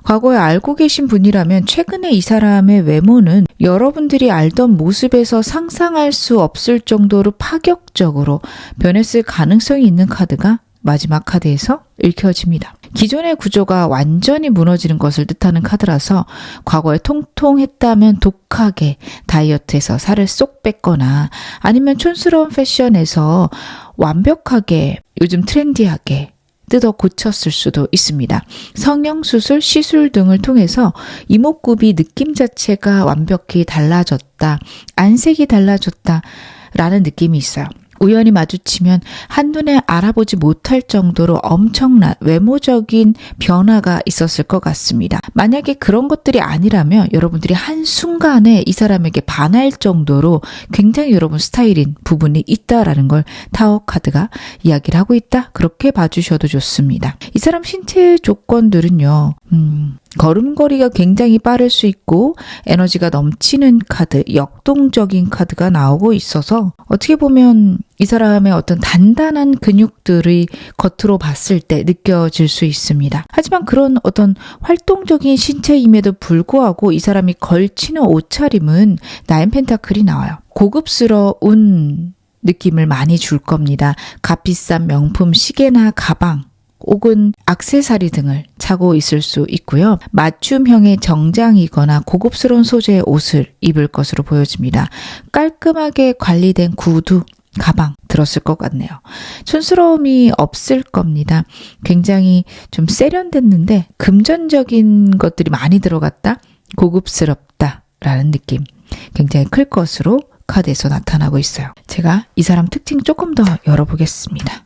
과거에 알고 계신 분이라면 최근에 이 사람의 외모는 여러분들이 알던 모습에서 상상할 수 없을 정도로 파격적으로 변했을 가능성이 있는 카드가 마지막 카드에서 읽혀집니다. 기존의 구조가 완전히 무너지는 것을 뜻하는 카드라서 과거에 통통했다면 독하게 다이어트해서 살을 쏙 뺐거나 아니면 촌스러운 패션에서 완벽하게 요즘 트렌디하게 뜯어 고쳤을 수도 있습니다. 성형수술, 시술 등을 통해서 이목구비 느낌 자체가 완벽히 달라졌다, 안색이 달라졌다 라는 느낌이 있어요. 우연히 마주치면 한눈에 알아보지 못할 정도로 엄청난 외모적인 변화가 있었을 것 같습니다. 만약에 그런 것들이 아니라면 여러분들이 한순간에 이 사람에게 반할 정도로 굉장히 여러분 스타일인 부분이 있다라는 걸 타워 카드가 이야기를 하고 있다. 그렇게 봐주셔도 좋습니다. 이 사람 신체 조건들은요. 걸음걸이가 굉장히 빠를 수 있고 에너지가 넘치는 카드, 역동적인 카드가 나오고 있어서 어떻게 보면 이 사람의 어떤 단단한 근육들이 겉으로 봤을 때 느껴질 수 있습니다. 하지만 그런 어떤 활동적인 신체임에도 불구하고 이 사람이 걸치는 옷차림은 나인 펜타클이 나와요. 고급스러운 느낌을 많이 줄 겁니다. 값비싼 명품 시계나 가방 혹은 액세서리 등을 차고 있을 수 있고요. 맞춤형의 정장이거나 고급스러운 소재의 옷을 입을 것으로 보여집니다. 깔끔하게 관리된 구두, 가방 들었을 것 같네요. 촌스러움이 없을 겁니다. 굉장히 좀 세련됐는데 금전적인 것들이 많이 들어갔다? 고급스럽다라는 느낌 굉장히 클 것으로 카드에서 나타나고 있어요. 제가 이 사람 특징 조금 더 열어보겠습니다.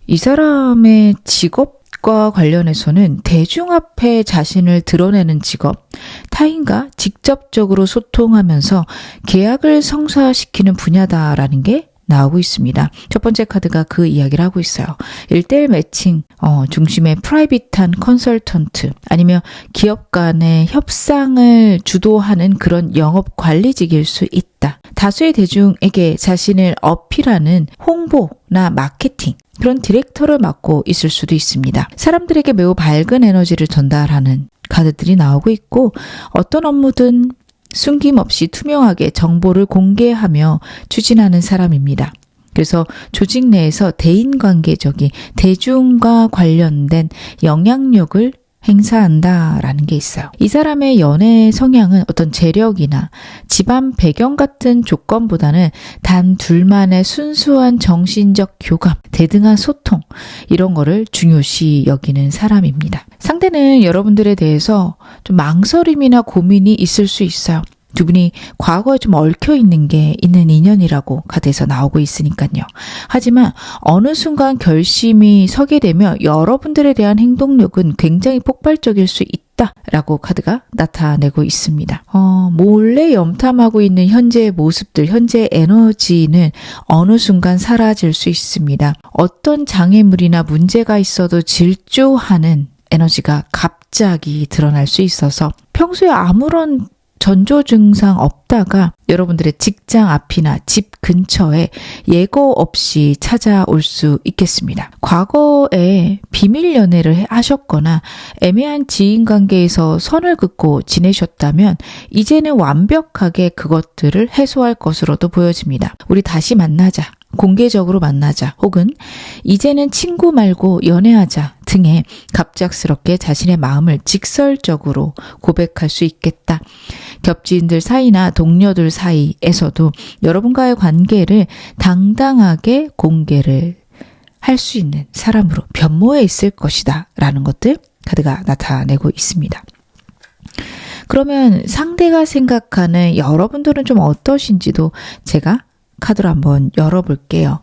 이 사람의 직업과 관련해서는 대중 앞에 자신을 드러내는 직업, 타인과 직접적으로 소통하면서 계약을 성사시키는 분야다라는 게 나오고 있습니다. 첫 번째 카드가 그 이야기를 하고 있어요. 1:1 매칭 중심의 프라이빗한 컨설턴트 아니면 기업 간의 협상을 주도하는 그런 영업 관리직일 수 있다. 다수의 대중에게 자신을 어필하는 홍보나 마케팅 그런 디렉터를 맡고 있을 수도 있습니다. 사람들에게 매우 밝은 에너지를 전달하는 카드들이 나오고 있고 어떤 업무든 숨김없이 투명하게 정보를 공개하며 추진하는 사람입니다. 그래서 조직 내에서 대인관계적인 대중과 관련된 영향력을 행사한다라는 게 있어요. 이 사람의 연애 성향은 어떤 재력이나 집안 배경 같은 조건보다는 단 둘만의 순수한 정신적 교감, 대등한 소통 이런 거를 중요시 여기는 사람입니다. 상대는 여러분들에 대해서 좀 망설임이나 고민이 있을 수 있어요. 두 분이 과거에 좀 얽혀있는 게 있는 인연이라고 카드에서 나오고 있으니까요. 하지만 어느 순간 결심이 서게 되면 여러분들에 대한 행동력은 굉장히 폭발적일 수 있다라고 카드가 나타내고 있습니다. 몰래 염탐하고 있는 현재의 모습들, 현재의 에너지는 어느 순간 사라질 수 있습니다. 어떤 장애물이나 문제가 있어도 질주하는 에너지가 갑자기 드러날 수 있어서 평소에 아무런 전조 증상 없다가 여러분들의 직장 앞이나 집 근처에 예고 없이 찾아올 수 있겠습니다. 과거에 비밀 연애를 하셨거나 애매한 지인 관계에서 선을 긋고 지내셨다면 이제는 완벽하게 그것들을 해소할 것으로도 보여집니다. 우리 다시 만나자. 공개적으로 만나자 혹은 이제는 친구 말고 연애하자 등의 갑작스럽게 자신의 마음을 직설적으로 고백할 수 있겠다. 겹지인들 사이나 동료들 사이에서도 여러분과의 관계를 당당하게 공개를 할 수 있는 사람으로 변모해 있을 것이다 라는 것들 카드가 나타내고 있습니다. 그러면 상대가 생각하는 여러분들은 좀 어떠신지도 제가 카드로 한번 열어볼게요.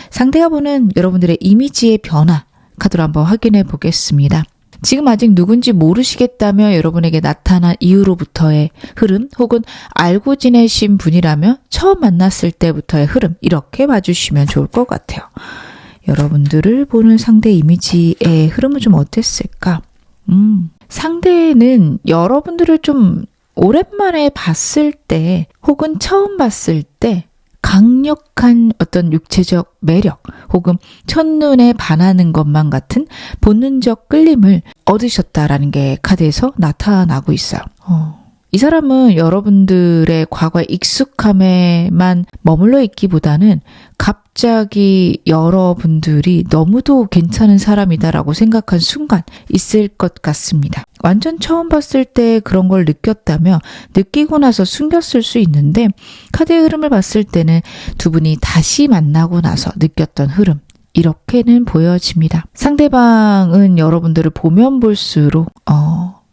상대가 보는 여러분들의 이미지의 변화 카드로 한번 확인해 보겠습니다. 지금 아직 누군지 모르시겠다며 여러분에게 나타난 이후로부터의 흐름 혹은 알고 지내신 분이라면 처음 만났을 때부터의 흐름 이렇게 봐주시면 좋을 것 같아요. 여러분들을 보는 상대 이미지의 흐름은 좀 어땠을까? 상대는 여러분들을 좀 오랜만에 봤을 때 혹은 처음 봤을 때 강력한 어떤 육체적 매력 혹은 첫눈에 반하는 것만 같은 본능적 끌림을 얻으셨다라는 게 카드에서 나타나고 있어요. 이 사람은 여러분들의 과거의 익숙함에만 머물러 있기보다는 갑자기 여러분들이 너무도 괜찮은 사람이다라고 생각한 순간 있을 것 같습니다. 완전 처음 봤을 때 그런 걸 느꼈다면 느끼고 나서 숨겼을 수 있는데 카드의 흐름을 봤을 때는 두 분이 다시 만나고 나서 느꼈던 흐름 이렇게는 보여집니다. 상대방은 여러분들을 보면 볼수록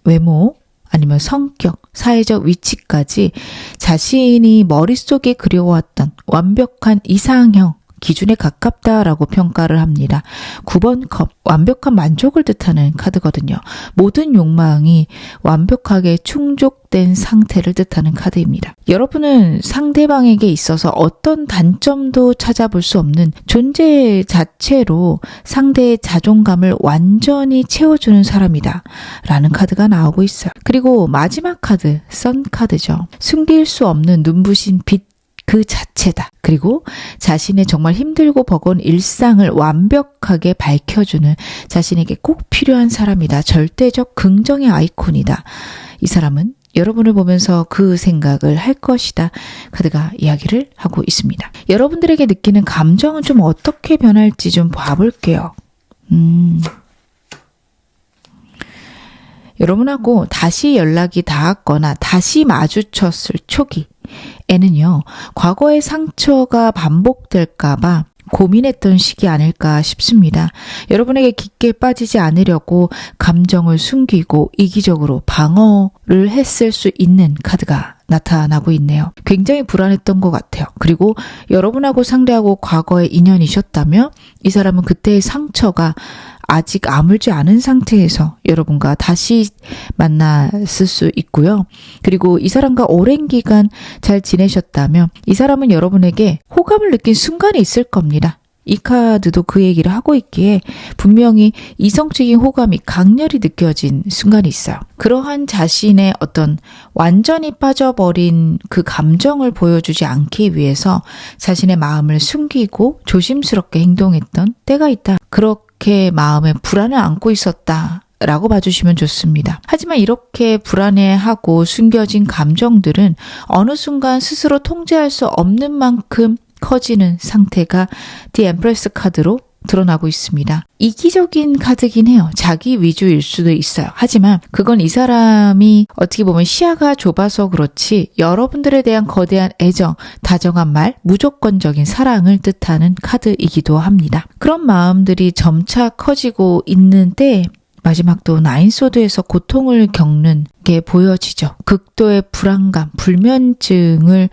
외모 아니면 성격, 사회적 위치까지 자신이 머릿속에 그려왔던 완벽한 이상형 기준에 가깝다라고 평가를 합니다. 9번 컵, 완벽한 만족을 뜻하는 카드거든요. 모든 욕망이 완벽하게 충족된 상태를 뜻하는 카드입니다. 여러분은 상대방에게 있어서 어떤 단점도 찾아볼 수 없는 존재 자체로 상대의 자존감을 완전히 채워주는 사람이다 라는 카드가 나오고 있어요. 그리고 마지막 카드, 선 카드죠. 숨길 수 없는 눈부신 빛 그 자체다. 그리고 자신의 정말 힘들고 버거운 일상을 완벽하게 밝혀주는 자신에게 꼭 필요한 사람이다. 절대적 긍정의 아이콘이다. 이 사람은 여러분을 보면서 그 생각을 할 것이다. 카드가 이야기를 하고 있습니다. 여러분들에게 느끼는 감정은 좀 어떻게 변할지 좀 봐볼게요. 여러분하고 다시 연락이 닿았거나 다시 마주쳤을 초기에는요. 과거의 상처가 반복될까봐 고민했던 시기 아닐까 싶습니다. 여러분에게 깊게 빠지지 않으려고 감정을 숨기고 이기적으로 방어를 했을 수 있는 카드가 나타나고 있네요. 굉장히 불안했던 것 같아요. 그리고 여러분하고 상대하고 과거의 인연이셨다면 이 사람은 그때의 상처가 아직 아물지 않은 상태에서 여러분과 다시 만났을 수 있고요. 그리고 이 사람과 오랜 기간 잘 지내셨다면 이 사람은 여러분에게 호감을 느낀 순간이 있을 겁니다. 이 카드도 그 얘기를 하고 있기에 분명히 이성적인 호감이 강렬히 느껴진 순간이 있어요. 그러한 자신의 어떤 완전히 빠져버린 그 감정을 보여주지 않기 위해서 자신의 마음을 숨기고 조심스럽게 행동했던 때가 있다. 그렇게 마음에 불안을 안고 있었다. 라고 봐주시면 좋습니다. 하지만 이렇게 불안해하고 숨겨진 감정들은 어느 순간 스스로 통제할 수 없는 만큼 커지는 상태가 디 엠프레스 카드로 드러나고 있습니다. 이기적인 카드긴 해요. 자기 위주일 수도 있어요. 하지만 그건 이 사람이 어떻게 보면 시야가 좁아서 그렇지 여러분들에 대한 거대한 애정, 다정한 말, 무조건적인 사랑을 뜻하는 카드이기도 합니다. 그런 마음들이 점차 커지고 있는 때 마지막도 나인소드에서 고통을 겪는 게 보여지죠. 극도의 불안감, 불면증을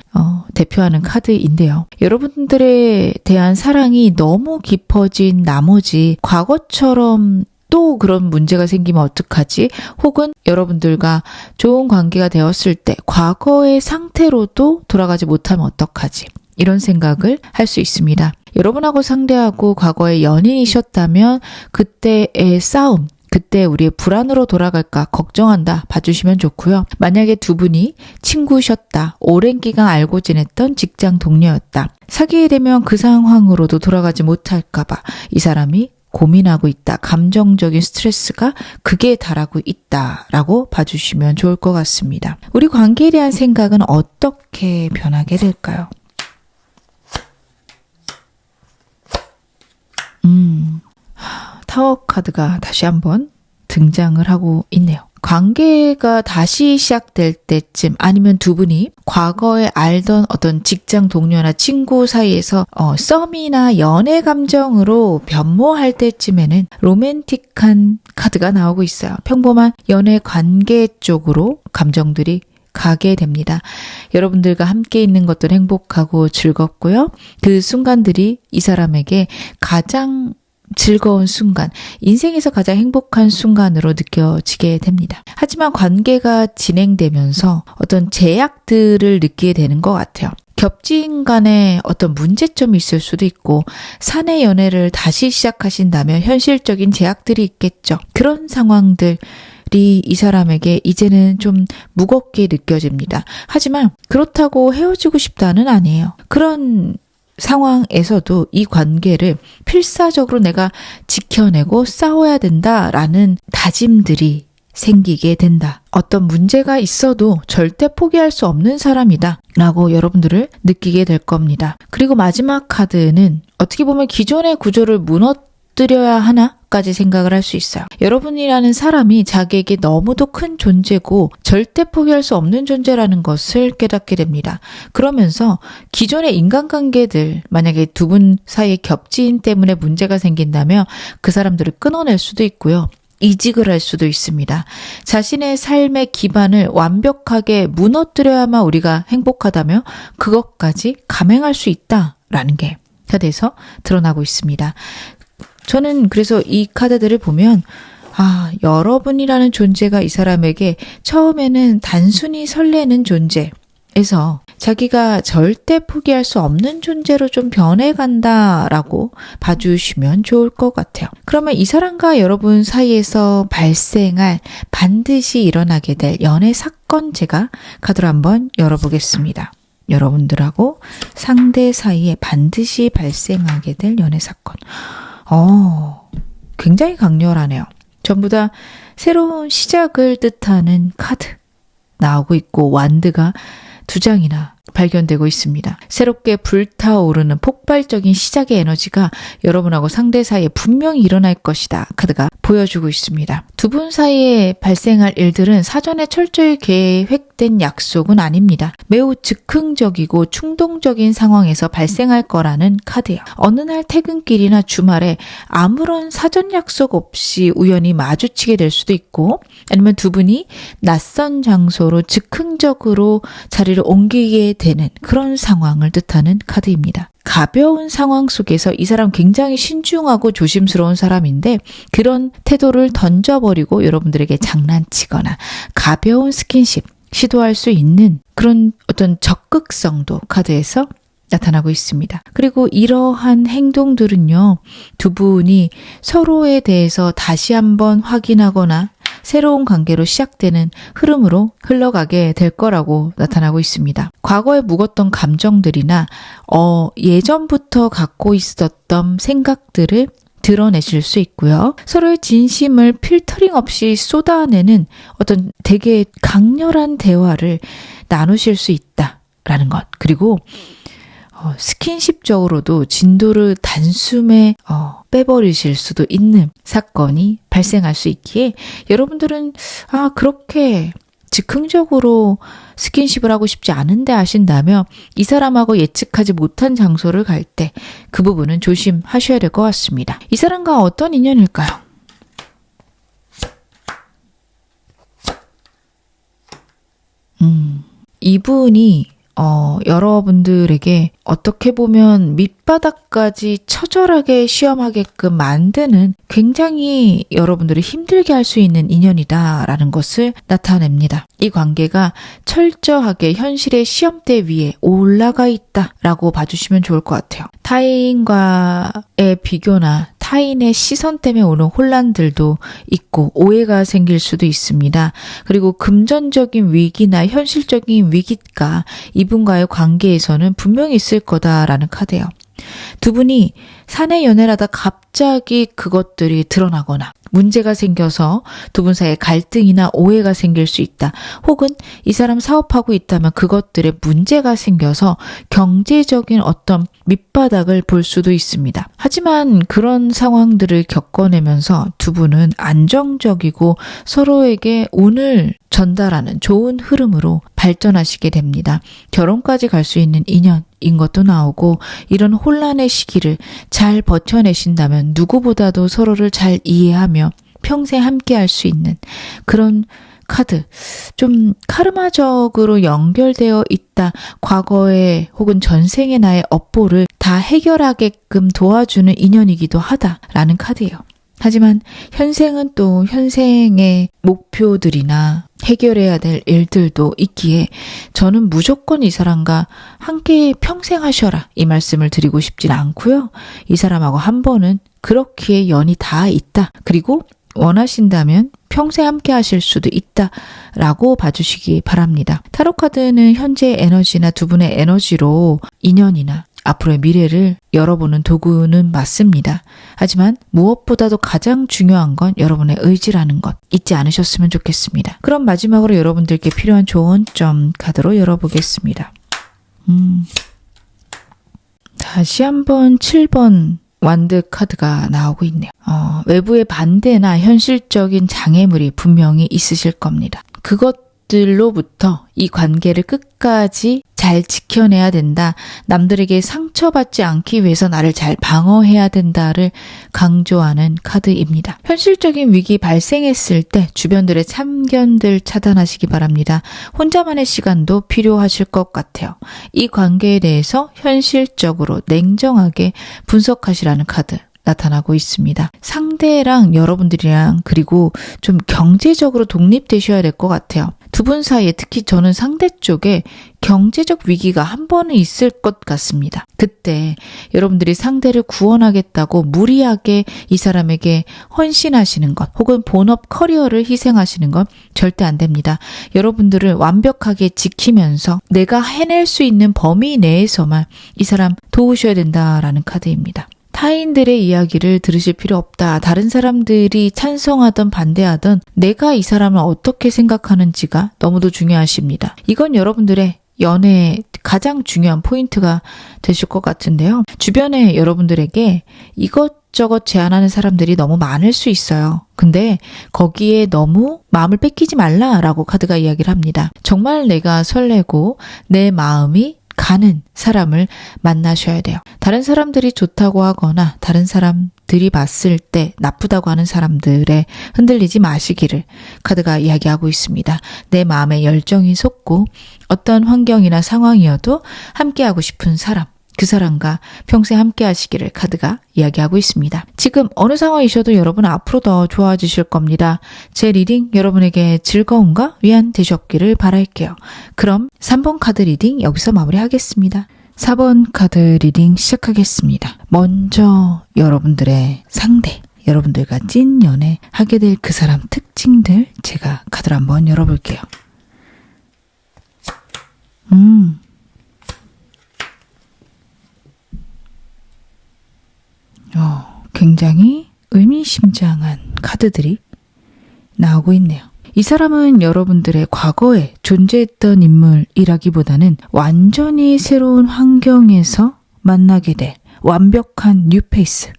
대표하는 카드인데요. 여러분들에 대한 사랑이 너무 깊어진 나머지 과거처럼 또 그런 문제가 생기면 어떡하지? 혹은 여러분들과 좋은 관계가 되었을 때 과거의 상태로도 돌아가지 못하면 어떡하지? 이런 생각을 할 수 있습니다. 여러분하고 상대하고 과거에 연인이셨다면 그때의 싸움, 그때 우리의 불안으로 돌아갈까 걱정한다 봐주시면 좋고요. 만약에 두 분이 친구셨다, 오랜 기간 알고 지냈던 직장 동료였다. 사귀게 되면 그 상황으로도 돌아가지 못할까 봐 이 사람이 고민하고 있다. 감정적인 스트레스가 극에 달하고 있다라고 봐주시면 좋을 것 같습니다. 우리 관계에 대한 생각은 어떻게 변하게 될까요? 타워 카드가 다시 한번 등장을 하고 있네요. 관계가 다시 시작될 때쯤 아니면 두 분이 과거에 알던 어떤 직장 동료나 친구 사이에서 썸이나 연애 감정으로 변모할 때쯤에는 로맨틱한 카드가 나오고 있어요. 평범한 연애 관계 쪽으로 감정들이 가게 됩니다. 여러분들과 함께 있는 것도 행복하고 즐겁고요. 그 순간들이 이 사람에게 가장 즐거운 순간, 인생에서 가장 행복한 순간으로 느껴지게 됩니다. 하지만 관계가 진행되면서 어떤 제약들을 느끼게 되는 것 같아요. 겹친 간에 어떤 문제점이 있을 수도 있고 사내 연애를 다시 시작하신다면 현실적인 제약들이 있겠죠. 그런 상황들 이 사람에게 이제는 좀 무겁게 느껴집니다. 하지만 그렇다고 헤어지고 싶다는 아니에요. 그런 상황에서도 이 관계를 필사적으로 내가 지켜내고 싸워야 된다라는 다짐들이 생기게 된다. 어떤 문제가 있어도 절대 포기할 수 없는 사람이다 라고 여러분들을 느끼게 될 겁니다. 그리고 마지막 카드는 어떻게 보면 기존의 구조를 무너뜨려야 하나까지 생각을 할 수 있어요. 여러분이라는 사람이 자기에게 너무도 큰 존재고 절대 포기할 수 없는 존재라는 것을 깨닫게 됩니다. 그러면서 기존의 인간관계들, 만약에 두 분 사이의 겹친 때문에 문제가 생긴다면 그 사람들을 끊어낼 수도 있고요. 이직을 할 수도 있습니다. 자신의 삶의 기반을 완벽하게 무너뜨려야만 우리가 행복하다며 그것까지 감행할 수 있다라는 게 카드에서 드러나고 있습니다. 저는 그래서 이 카드들을 보면 여러분이라는 존재가 이 사람에게 처음에는 단순히 설레는 존재에서 자기가 절대 포기할 수 없는 존재로 좀 변해간다라고 봐주시면 좋을 것 같아요. 그러면 이 사람과 여러분 사이에서 발생할 반드시 일어나게 될 연애 사건 제가 카드를 한번 열어보겠습니다. 여러분들하고 상대 사이에 반드시 발생하게 될 연애 사건. 굉장히 강렬하네요. 전부 다 새로운 시작을 뜻하는 카드 나오고 있고 완드가 2장이나 발견되고 있습니다. 새롭게 불타오르는 폭발적인 시작의 에너지가 여러분하고 상대 사이에 분명히 일어날 것이다. 카드가 보여주고 있습니다. 두 분 사이에 발생할 일들은 사전에 철저히 계획된 약속은 아닙니다. 매우 즉흥적이고 충동적인 상황에서 발생할 거라는 카드예요. 어느 날 퇴근길이나 주말에 아무런 사전 약속 없이 우연히 마주치게 될 수도 있고 아니면 두 분이 낯선 장소로 즉흥적으로 자리를 옮기게 되는 그런 상황을 뜻하는 카드입니다. 가벼운 상황 속에서 이 사람 굉장히 신중하고 조심스러운 사람인데 그런 태도를 던져버리고 여러분들에게 장난치거나 가벼운 스킨십 시도할 수 있는 그런 어떤 적극성도 카드에서 나타나고 있습니다. 그리고 이러한 행동들은요, 두 분이 서로에 대해서 다시 한번 확인하거나 새로운 관계로 시작되는 흐름으로 흘러가게 될 거라고 나타나고 있습니다. 과거에 묵었던 감정들이나 예전부터 갖고 있었던 생각들을 드러내실 수 있고요. 서로의 진심을 필터링 없이 쏟아내는 어떤 되게 강렬한 대화를 나누실 수 있다라는 것. 그리고 스킨십적으로도 진도를 단숨에 빼버리실 수도 있는 사건이 발생할 수 있기에 여러분들은 그렇게 즉흥적으로 스킨십을 하고 싶지 않은데 하신다면 이 사람하고 예측하지 못한 장소를 갈 때 그 부분은 조심하셔야 될 것 같습니다. 이 사람과 어떤 인연일까요? 이분이 여러분들에게 어떻게 보면 밑바닥까지 처절하게 시험하게끔 만드는 굉장히 여러분들이 힘들게 할 수 있는 인연이다라는 것을 나타냅니다. 이 관계가 철저하게 현실의 시험대 위에 올라가 있다라고 봐주시면 좋을 것 같아요. 타인과의 비교나 타인의 시선 때문에 오는 혼란들도 있고 오해가 생길 수도 있습니다. 그리고 금전적인 위기나 현실적인 위기가 이분과의 관계에서는 분명히 있을 거다라는 카드예요. 두 분이 사내 연애를 하다 갑자기 그것들이 드러나거나 문제가 생겨서 두 분 사이에 갈등이나 오해가 생길 수 있다. 혹은 이 사람 사업하고 있다면 그것들에 문제가 생겨서 경제적인 어떤 밑바닥을 볼 수도 있습니다. 하지만 그런 상황들을 겪어내면서 두 분은 안정적이고 서로에게 운을 전달하는 좋은 흐름으로 발전하시게 됩니다. 결혼까지 갈 수 있는 인연인 것도 나오고 이런 혼란의 시기를 잘 버텨내신다면 누구보다도 서로를 잘 이해하며 평생 함께 할 수 있는 그런 카드, 좀 카르마적으로 연결되어 있다. 과거의 혹은 전생의 나의 업보를 다 해결하게끔 도와주는 인연이기도 하다라는 카드예요. 하지만 현생은 또 현생의 목표들이나 해결해야 될 일들도 있기에 저는 무조건 이 사람과 함께 평생 하셔라 이 말씀을 드리고 싶진 않고요. 이 사람하고 한 번은 그렇기에 연이 다 있다. 그리고 원하신다면 평생 함께 하실 수도 있다라고 봐주시기 바랍니다. 타로카드는 현재의 에너지나 두 분의 에너지로 인연이나 앞으로의 미래를 열어보는 도구는 맞습니다. 하지만 무엇보다도 가장 중요한 건 여러분의 의지라는 것 잊지 않으셨으면 좋겠습니다. 그럼 마지막으로 여러분들께 필요한 조언점 카드로 열어보겠습니다. 다시 한번 7번 완드 카드가 나오고 있네요. 외부의 반대나 현실적인 장애물이 분명히 있으실 겁니다. 그것들로부터 이 관계를 끝까지 잘 지켜내야 된다. 남들에게 상처받지 않기 위해서 나를 잘 방어해야 된다를 강조하는 카드입니다. 현실적인 위기 발생했을 때 주변들의 참견들 차단하시기 바랍니다. 혼자만의 시간도 필요하실 것 같아요. 이 관계에 대해서 현실적으로 냉정하게 분석하시라는 카드 나타나고 있습니다. 상대랑 여러분들이랑 그리고 좀 경제적으로 독립되셔야 될 것 같아요. 두 분 사이에 특히 저는 상대 쪽에 경제적 위기가 한 번은 있을 것 같습니다. 그때 여러분들이 상대를 구원하겠다고 무리하게 이 사람에게 헌신하시는 것 혹은 본업 커리어를 희생하시는 건 절대 안 됩니다. 여러분들을 완벽하게 지키면서 내가 해낼 수 있는 범위 내에서만 이 사람 도우셔야 된다라는 카드입니다. 타인들의 이야기를 들으실 필요 없다. 다른 사람들이 찬성하든 반대하든 내가 이 사람을 어떻게 생각하는지가 너무도 중요하십니다. 이건 여러분들의 연애의 가장 중요한 포인트가 되실 것 같은데요. 주변에 여러분들에게 이것저것 제안하는 사람들이 너무 많을 수 있어요. 근데 거기에 너무 마음을 뺏기지 말라라고 카드가 이야기를 합니다. 정말 내가 설레고 내 마음이 가는 사람을 만나셔야 돼요. 다른 사람들이 좋다고 하거나 다른 사람들이 봤을 때 나쁘다고 하는 사람들에 흔들리지 마시기를 카드가 이야기하고 있습니다. 내 마음에 열정이 솟고 어떤 환경이나 상황이어도 함께하고 싶은 사람, 그 사람과 평생 함께 하시기를 카드가 이야기하고 있습니다. 지금 어느 상황이셔도 여러분 앞으로 더 좋아지실 겁니다. 제 리딩 여러분에게 즐거움과 위안 되셨기를 바랄게요. 그럼 3번 카드 리딩 여기서 마무리하겠습니다. 4번 카드 리딩 시작하겠습니다. 먼저 여러분들의 상대, 여러분들과 찐 연애 하게 될 그 사람 특징들 제가 카드를 한번 열어볼게요. 굉장히 의미심장한 카드들이 나오고 있네요. 이 사람은 여러분들의 과거에 존재했던 인물이라기보다는 완전히 새로운 환경에서 만나게 될 완벽한 뉴페이스일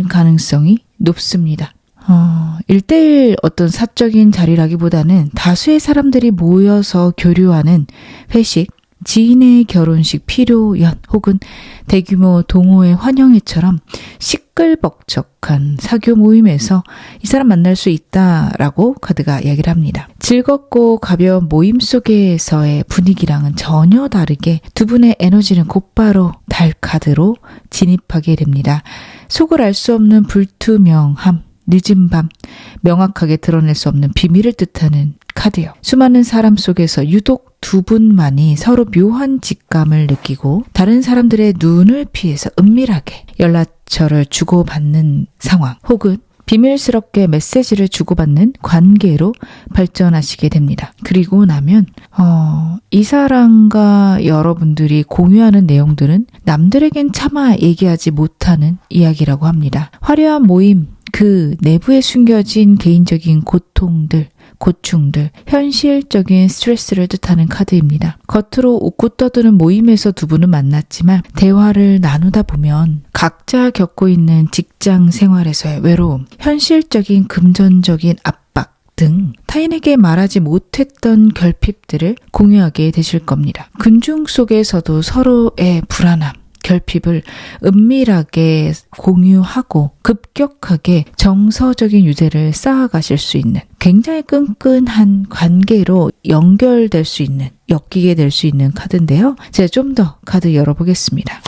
가능성이 높습니다. 1대1 어떤 사적인 자리라기보다는 다수의 사람들이 모여서 교류하는 회식, 지인의 결혼식, 필요연 혹은 대규모 동호회 환영회처럼 시끌벅적한 사교 모임에서 이 사람 만날 수 있다라고 카드가 이야기를 합니다. 즐겁고 가벼운 모임 속에서의 분위기랑은 전혀 다르게 두 분의 에너지는 곧바로 달 카드로 진입하게 됩니다. 속을 알 수 없는 불투명함, 늦은 밤, 명확하게 드러낼 수 없는 비밀을 뜻하는 카드요. 수많은 사람 속에서 유독 두 분만이 서로 묘한 직감을 느끼고 다른 사람들의 눈을 피해서 은밀하게 연락처를 주고받는 상황 혹은 비밀스럽게 메시지를 주고받는 관계로 발전하시게 됩니다. 그리고 나면 이 사람과 여러분들이 공유하는 내용들은 남들에겐 차마 얘기하지 못하는 이야기라고 합니다. 화려한 모임, 그 내부에 숨겨진 개인적인 고통들, 고충들, 현실적인 스트레스를 뜻하는 카드입니다. 겉으로 웃고 떠드는 모임에서 두 분은 만났지만 대화를 나누다 보면 각자 겪고 있는 직장 생활에서의 외로움, 현실적인 금전적인 압박 등 타인에게 말하지 못했던 결핍들을 공유하게 되실 겁니다. 군중 속에서도 서로의 불안함, 결핍을 은밀하게 공유하고 급격하게 정서적인 유대를 쌓아가실 수 있는 굉장히 끈끈한 관계로 연결될 수 있는, 엮이게 될 수 있는 카드인데요. 제가 좀 더 카드 열어보겠습니다.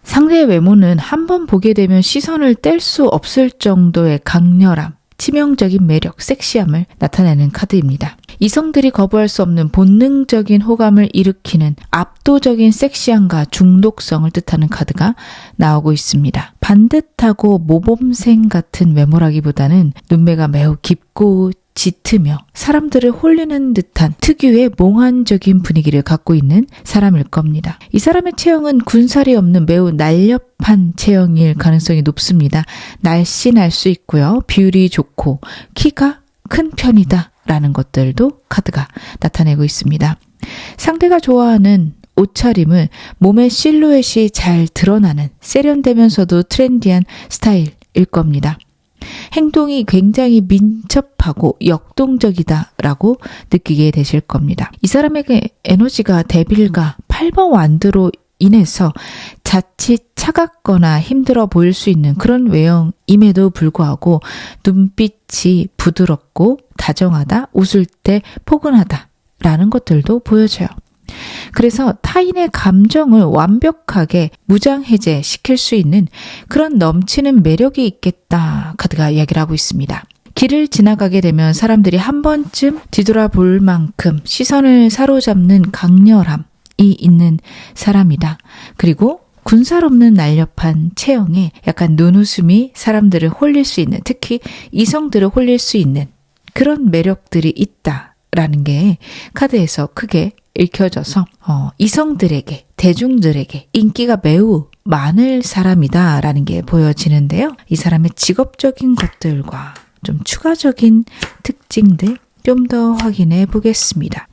상대의 외모는 한번 보게 되면 시선을 뗄 수 없을 정도의 강렬함, 치명적인 매력, 섹시함을 나타내는 카드입니다. 이성들이 거부할 수 없는 본능적인 호감을 일으키는 압도적인 섹시함과 중독성을 뜻하는 카드가 나오고 있습니다. 반듯하고 모범생 같은 외모라기보다는 눈매가 매우 깊고 짙으며 사람들을 홀리는 듯한 특유의 몽환적인 분위기를 갖고 있는 사람일 겁니다. 이 사람의 체형은 군살이 없는 매우 날렵한 체형일 가능성이 높습니다. 날씬할 수 있고요. 비율이 좋고 키가 큰 편이다 라는 것들도 카드가 나타내고 있습니다. 상대가 좋아하는 옷차림은 몸의 실루엣이 잘 드러나는 세련되면서도 트렌디한 스타일일 겁니다. 행동이 굉장히 민첩하고 역동적이다라고 느끼게 되실 겁니다. 이 사람에게 에너지가 데빌과 8번 완드로 인해서 자칫 차갑거나 힘들어 보일 수 있는 그런 외형임에도 불구하고 눈빛이 부드럽고 다정하다, 웃을 때 포근하다라는 것들도 보여져요. 그래서 타인의 감정을 완벽하게 무장해제시킬 수 있는 그런 넘치는 매력이 있겠다 카드가 이야기를 하고 있습니다. 길을 지나가게 되면 사람들이 한 번쯤 뒤돌아볼 만큼 시선을 사로잡는 강렬함이 있는 사람이다. 그리고 군살 없는 날렵한 체형에 약간 눈웃음이 사람들을 홀릴 수 있는, 특히 이성들을 홀릴 수 있는 그런 매력들이 있다라는 게 카드에서 크게 읽혀져서 이성들에게, 대중들에게 인기가 매우 많을 사람이다라는 게 보여지는데요. 이 사람의 직업적인 것들과 좀 추가적인 특징들 좀 더 확인해 보겠습니다.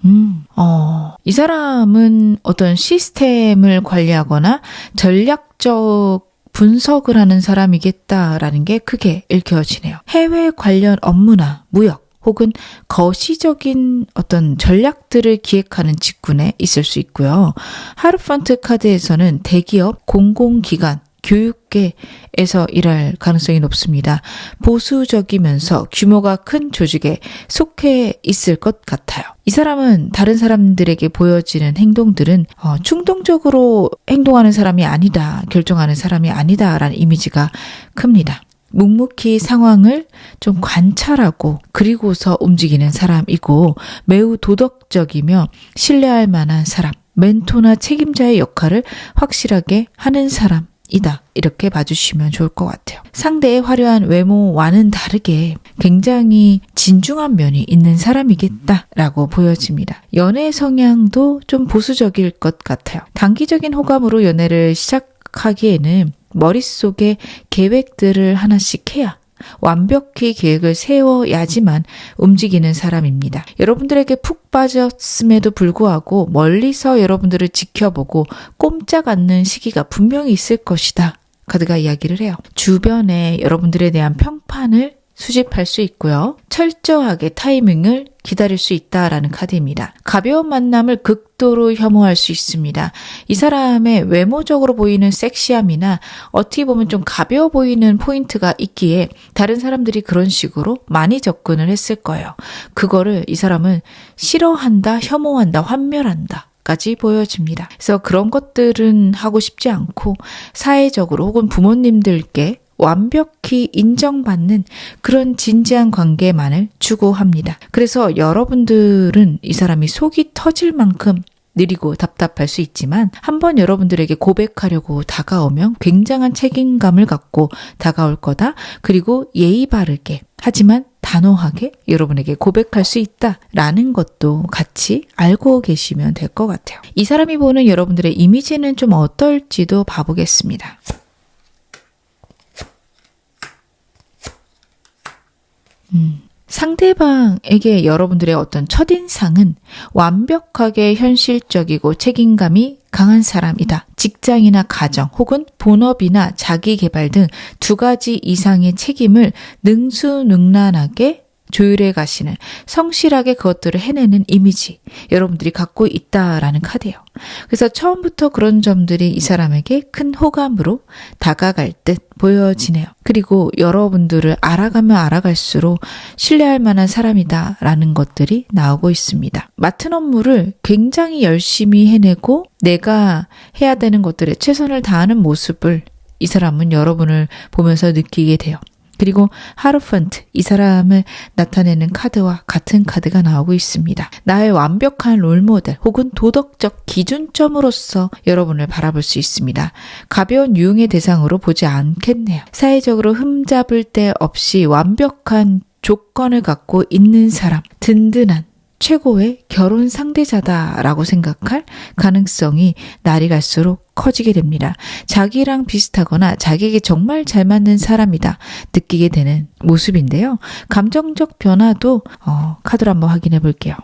이 사람은 어떤 시스템을 관리하거나 전략적 분석을 하는 사람이겠다라는 게 크게 읽혀지네요. 해외 관련 업무나 무역, 혹은 거시적인 어떤 전략들을 기획하는 직군에 있을 수 있고요. 하르펀트 카드에서는 대기업, 공공기관, 교육계에서 일할 가능성이 높습니다. 보수적이면서 규모가 큰 조직에 속해 있을 것 같아요. 이 사람은 다른 사람들에게 보여지는 행동들은 충동적으로 행동하는 사람이 아니다, 결정하는 사람이 아니다라는 이미지가 큽니다. 묵묵히 상황을 좀 관찰하고 그리고서 움직이는 사람이고 매우 도덕적이며 신뢰할 만한 사람, 멘토나 책임자의 역할을 확실하게 하는 사람이다. 이렇게 봐주시면 좋을 것 같아요. 상대의 화려한 외모와는 다르게 굉장히 진중한 면이 있는 사람이겠다라고 보여집니다. 연애 성향도 좀 보수적일 것 같아요. 단기적인 호감으로 연애를 시작하기에는 머릿속에 계획들을 하나씩 해야 완벽히 계획을 세워야지만 움직이는 사람입니다. 여러분들에게 푹 빠졌음에도 불구하고 멀리서 여러분들을 지켜보고 꼼짝 않는 시기가 분명히 있을 것이다. 카드가 이야기를 해요. 주변에 여러분들에 대한 평판을 수집할 수 있고요. 철저하게 타이밍을 기다릴 수 있다라는 카드입니다. 가벼운 만남을 극도로 혐오할 수 있습니다. 이 사람의 외모적으로 보이는 섹시함이나 어떻게 보면 좀 가벼워 보이는 포인트가 있기에 다른 사람들이 그런 식으로 많이 접근을 했을 거예요. 그거를 이 사람은 싫어한다, 혐오한다, 환멸한다. 까지 보여집니다. 그래서 그런 것들은 하고 싶지 않고 사회적으로 혹은 부모님들께 완벽히 인정받는 그런 진지한 관계만을 추구합니다. 그래서 여러분들은 이 사람이 속이 터질 만큼 느리고 답답할 수 있지만 한번 여러분들에게 고백하려고 다가오면 굉장한 책임감을 갖고 다가올 거다. 그리고 예의 바르게 하지만 단호하게 여러분에게 고백할 수 있다라는 것도 같이 알고 계시면 될 것 같아요. 이 사람이 보는 여러분들의 이미지는 좀 어떨지도 봐보겠습니다. 상대방에게 여러분들의 어떤 첫인상은 완벽하게 현실적이고 책임감이 강한 사람이다. 직장이나 가정 혹은 본업이나 자기개발 등 2가지 이상의 책임을 능수능란하게 조율해 가시는 성실하게 그것들을 해내는 이미지 여러분들이 갖고 있다라는 카드예요. 그래서 처음부터 그런 점들이 이 사람에게 큰 호감으로 다가갈 듯 보여지네요. 그리고 여러분들을 알아가면 알아갈수록 신뢰할 만한 사람이다라는 것들이 나오고 있습니다. 맡은 업무를 굉장히 열심히 해내고 내가 해야 되는 것들에 최선을 다하는 모습을 이 사람은 여러분을 보면서 느끼게 돼요. 그리고 하루펀트, 이 사람을 나타내는 카드와 같은 카드가 나오고 있습니다. 나의 완벽한 롤모델 혹은 도덕적 기준점으로서 여러분을 바라볼 수 있습니다. 가벼운 유흥의 대상으로 보지 않겠네요. 사회적으로 흠잡을 데 없이 완벽한 조건을 갖고 있는 사람, 든든한 최고의 결혼 상대자다라고 생각할 가능성이 날이 갈수록 커지게 됩니다. 자기랑 비슷하거나 자기에게 정말 잘 맞는 사람이다 느끼게 되는 모습인데요. 감정적 변화도 카드로 한번 확인해 볼게요.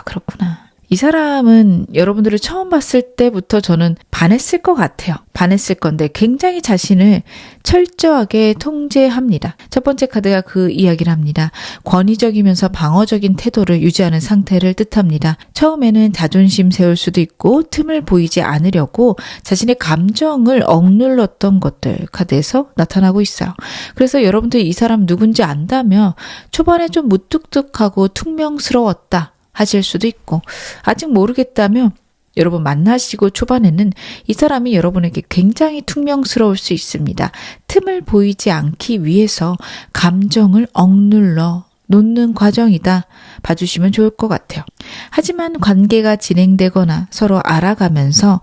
그렇구나. 이 사람은 여러분들을 처음 봤을 때부터 저는 반했을 것 같아요. 반했을 건데 굉장히 자신을 철저하게 통제합니다. 첫 번째 카드가 그 이야기를 합니다. 권위적이면서 방어적인 태도를 유지하는 상태를 뜻합니다. 처음에는 자존심 세울 수도 있고 틈을 보이지 않으려고 자신의 감정을 억눌렀던 것들 카드에서 나타나고 있어요. 그래서 여러분들이 이 사람 누군지 안다면 초반에 좀 무뚝뚝하고 퉁명스러웠다 하실 수도 있고 아직 모르겠다면 여러분 만나시고 초반에는 이 사람이 여러분에게 굉장히 퉁명스러울 수 있습니다. 틈을 보이지 않기 위해서 감정을 억눌러 놓는 과정이다 봐주시면 좋을 것 같아요. 하지만 관계가 진행되거나 서로 알아가면서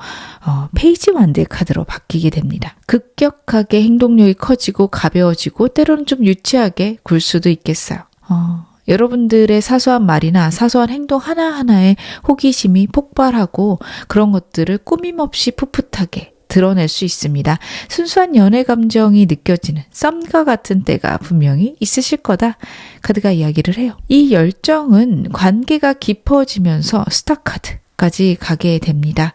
페이지 완드의 카드로 바뀌게 됩니다. 급격하게 행동력이 커지고 가벼워지고 때로는 좀 유치하게 굴 수도 있겠어요. 여러분들의 사소한 말이나 사소한 행동 하나하나에 호기심이 폭발하고 그런 것들을 꾸밈없이 풋풋하게 드러낼 수 있습니다. 순수한 연애 감정이 느껴지는 썸과 같은 때가 분명히 있으실 거다. 카드가 이야기를 해요. 이 열정은 관계가 깊어지면서 스타 카드까지 가게 됩니다.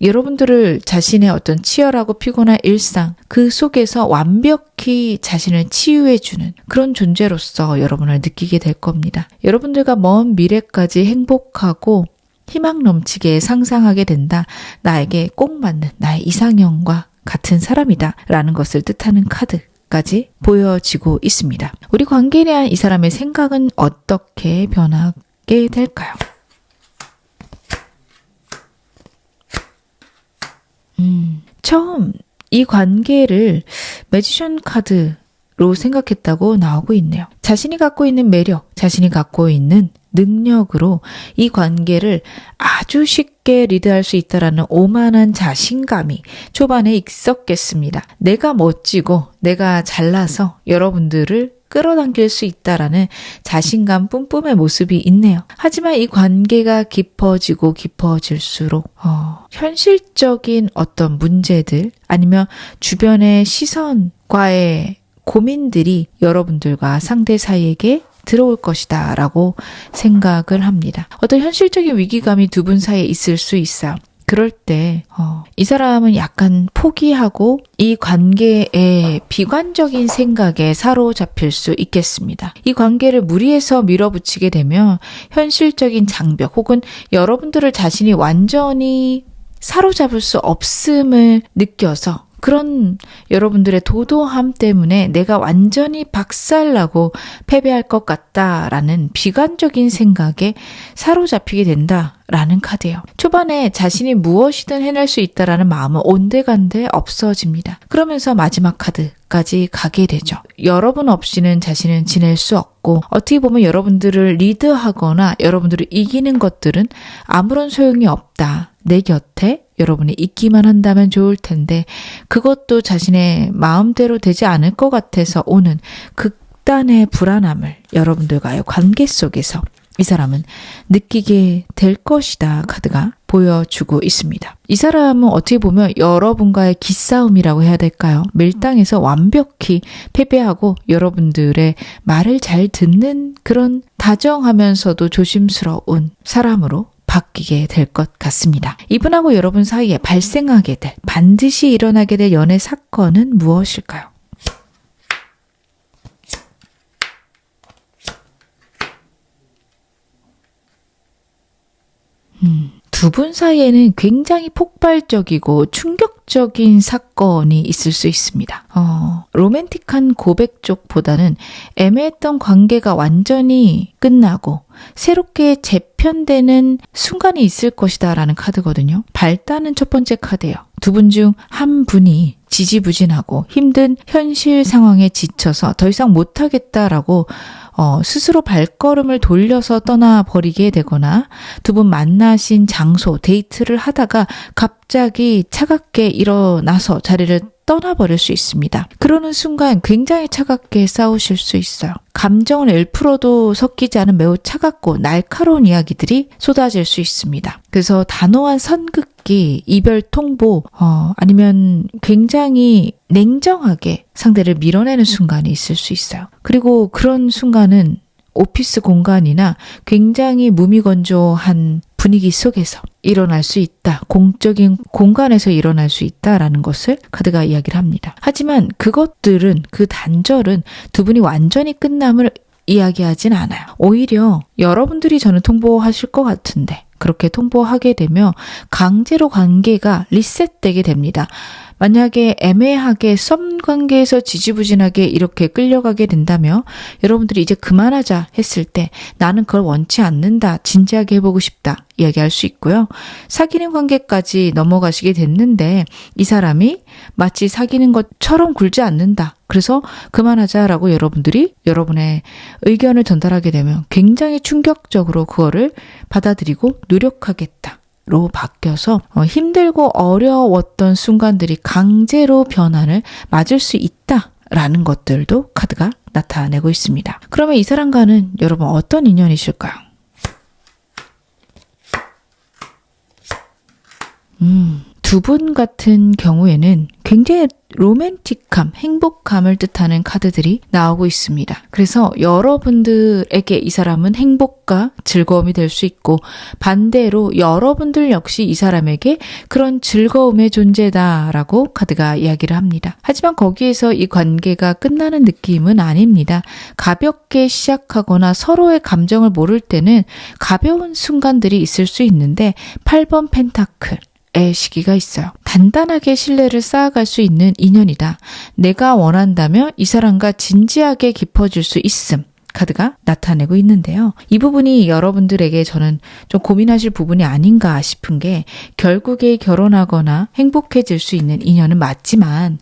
여러분들을 자신의 어떤 치열하고 피곤한 일상 그 속에서 완벽히 자신을 치유해주는 그런 존재로서 여러분을 느끼게 될 겁니다. 여러분들과 먼 미래까지 행복하고 희망 넘치게 상상하게 된다. 나에게 꼭 맞는 나의 이상형과 같은 사람이다 라는 것을 뜻하는 카드까지 보여지고 있습니다. 우리 관계에 대한 이 사람의 생각은 어떻게 변하게 될까요? 처음 이 관계를 매지션 카드로 생각했다고 나오고 있네요. 자신이 갖고 있는 매력, 자신이 갖고 있는 능력으로 이 관계를 아주 쉽게 리드할 수 있다라는 오만한 자신감이 초반에 있었겠습니다. 내가 멋지고 내가 잘나서 여러분들을 끌어당길 수 있다라는 자신감 뿜뿜의 모습이 있네요. 하지만 이 관계가 깊어지고 깊어질수록 현실적인 어떤 문제들 아니면 주변의 시선과의 고민들이 여러분들과 상대 사이에게 들어올 것이다 라고 생각을 합니다. 어떤 현실적인 위기감이 두 분 사이에 있을 수 있어요. 그럴 때 이 사람은 약간 포기하고 이 관계의 비관적인 생각에 사로잡힐 수 있겠습니다. 이 관계를 무리해서 밀어붙이게 되면 현실적인 장벽 혹은 여러분들을 자신이 완전히 사로잡을 수 없음을 느껴서 그런 여러분들의 도도함 때문에 내가 완전히 박살나고 패배할 것 같다라는 비관적인 생각에 사로잡히게 된다라는 카드예요. 초반에 자신이 무엇이든 해낼 수 있다라는 마음은 온데간데 없어집니다. 그러면서 마지막 카드까지 가게 되죠. 여러분 없이는 자신은 지낼 수 없고 어떻게 보면 여러분들을 리드하거나 여러분들을 이기는 것들은 아무런 소용이 없다. 내 곁에 여러분이 있기만 한다면 좋을 텐데 그것도 자신의 마음대로 되지 않을 것 같아서 오는 극단의 불안함을 여러분들과의 관계 속에서 이 사람은 느끼게 될 것이다 카드가 보여주고 있습니다. 이 사람은 어떻게 보면 여러분과의 기싸움이라고 해야 될까요? 밀당에서 완벽히 패배하고 여러분들의 말을 잘 듣는 그런 다정하면서도 조심스러운 사람으로 바뀌게 될 것 같습니다. 이분하고 여러분 사이에 발생하게 될, 반드시 일어나게 될 연애 사건은 무엇일까요? 두 분 사이에는 굉장히 폭발적이고 충격적인 사건이 있을 수 있습니다. 로맨틱한 고백 쪽보다는 애매했던 관계가 완전히 끝나고 새롭게 재편되는 순간이 있을 것이다 라는 카드거든요. 발단은 첫 번째 카드예요. 두 분 중 한 분이 지지부진하고 힘든 현실 상황에 지쳐서 더 이상 못하겠다라고 스스로 발걸음을 돌려서 떠나버리게 되거나 두 분 만나신 장소, 데이트를 하다가 갑자기 차갑게 일어나서 자리를 떠나버릴 수 있습니다. 그러는 순간 굉장히 차갑게 싸우실 수 있어요. 감정은 1%도 섞이지 않은 매우 차갑고 날카로운 이야기들이 쏟아질 수 있습니다. 그래서 단호한 선긋기, 이별 통보, 아니면 굉장히 냉정하게 상대를 밀어내는 순간이 있을 수 있어요. 그리고 그런 순간은 오피스 공간이나 굉장히 무미건조한 분위기 속에서 일어날 수 있다. 공적인 공간에서 일어날 수 있다라는 것을 카드가 이야기를 합니다. 하지만 그것들은, 그 단절은 두 분이 완전히 끝남을 이야기하진 않아요. 오히려 여러분들이 저는 통보하실 것 같은데 그렇게 통보하게 되면 강제로 관계가 리셋되게 됩니다. 만약에 애매하게 썸 관계에서 지지부진하게 이렇게 끌려가게 된다면 여러분들이 이제 그만하자 했을 때 나는 그걸 원치 않는다, 진지하게 해보고 싶다 이야기할 수 있고요. 사귀는 관계까지 넘어가시게 됐는데 이 사람이 마치 사귀는 것처럼 굴지 않는다. 그래서 그만하자라고 여러분들이 여러분의 의견을 전달하게 되면 굉장히 충격적으로 그거를 받아들이고 노력하겠다. 로 바뀌어서 힘들고 어려웠던 순간들이 강제로 변화를 맞을 수 있다라는 것들도 카드가 나타내고 있습니다. 그러면 이 사람과는 여러분 어떤 인연이실까요? 두 분 같은 경우에는 굉장히 로맨틱함, 행복함을 뜻하는 카드들이 나오고 있습니다. 그래서 여러분들에게 이 사람은 행복과 즐거움이 될 수 있고 반대로 여러분들 역시 이 사람에게 그런 즐거움의 존재다라고 카드가 이야기를 합니다. 하지만 거기에서 이 관계가 끝나는 느낌은 아닙니다. 가볍게 시작하거나 서로의 감정을 모를 때는 가벼운 순간들이 있을 수 있는데 8번 펜타클 의 시기가 있어요. 단단하게 신뢰를 쌓아갈 수 있는 인연이다. 내가 원한다면 이 사람과 진지하게 깊어질 수 있음. 카드가 나타내고 있는데요. 이 부분이 여러분들에게 저는 좀 고민하실 부분이 아닌가 싶은 게 결국에 결혼하거나 행복해질 수 있는 인연은 맞지만